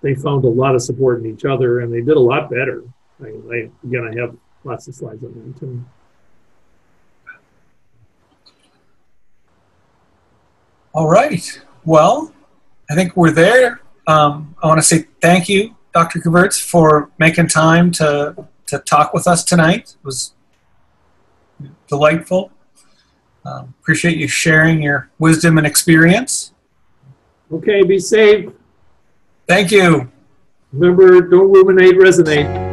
they found a lot of support in each other, and they did a lot better. I have lots of slides on that too. All right. Well, I think we're there. I want to say thank you, Dr. Gevirtz, for making time to talk with us tonight. It was delightful. Appreciate you sharing your wisdom and experience. Okay, be safe. Thank you. Remember, don't ruminate, resonate.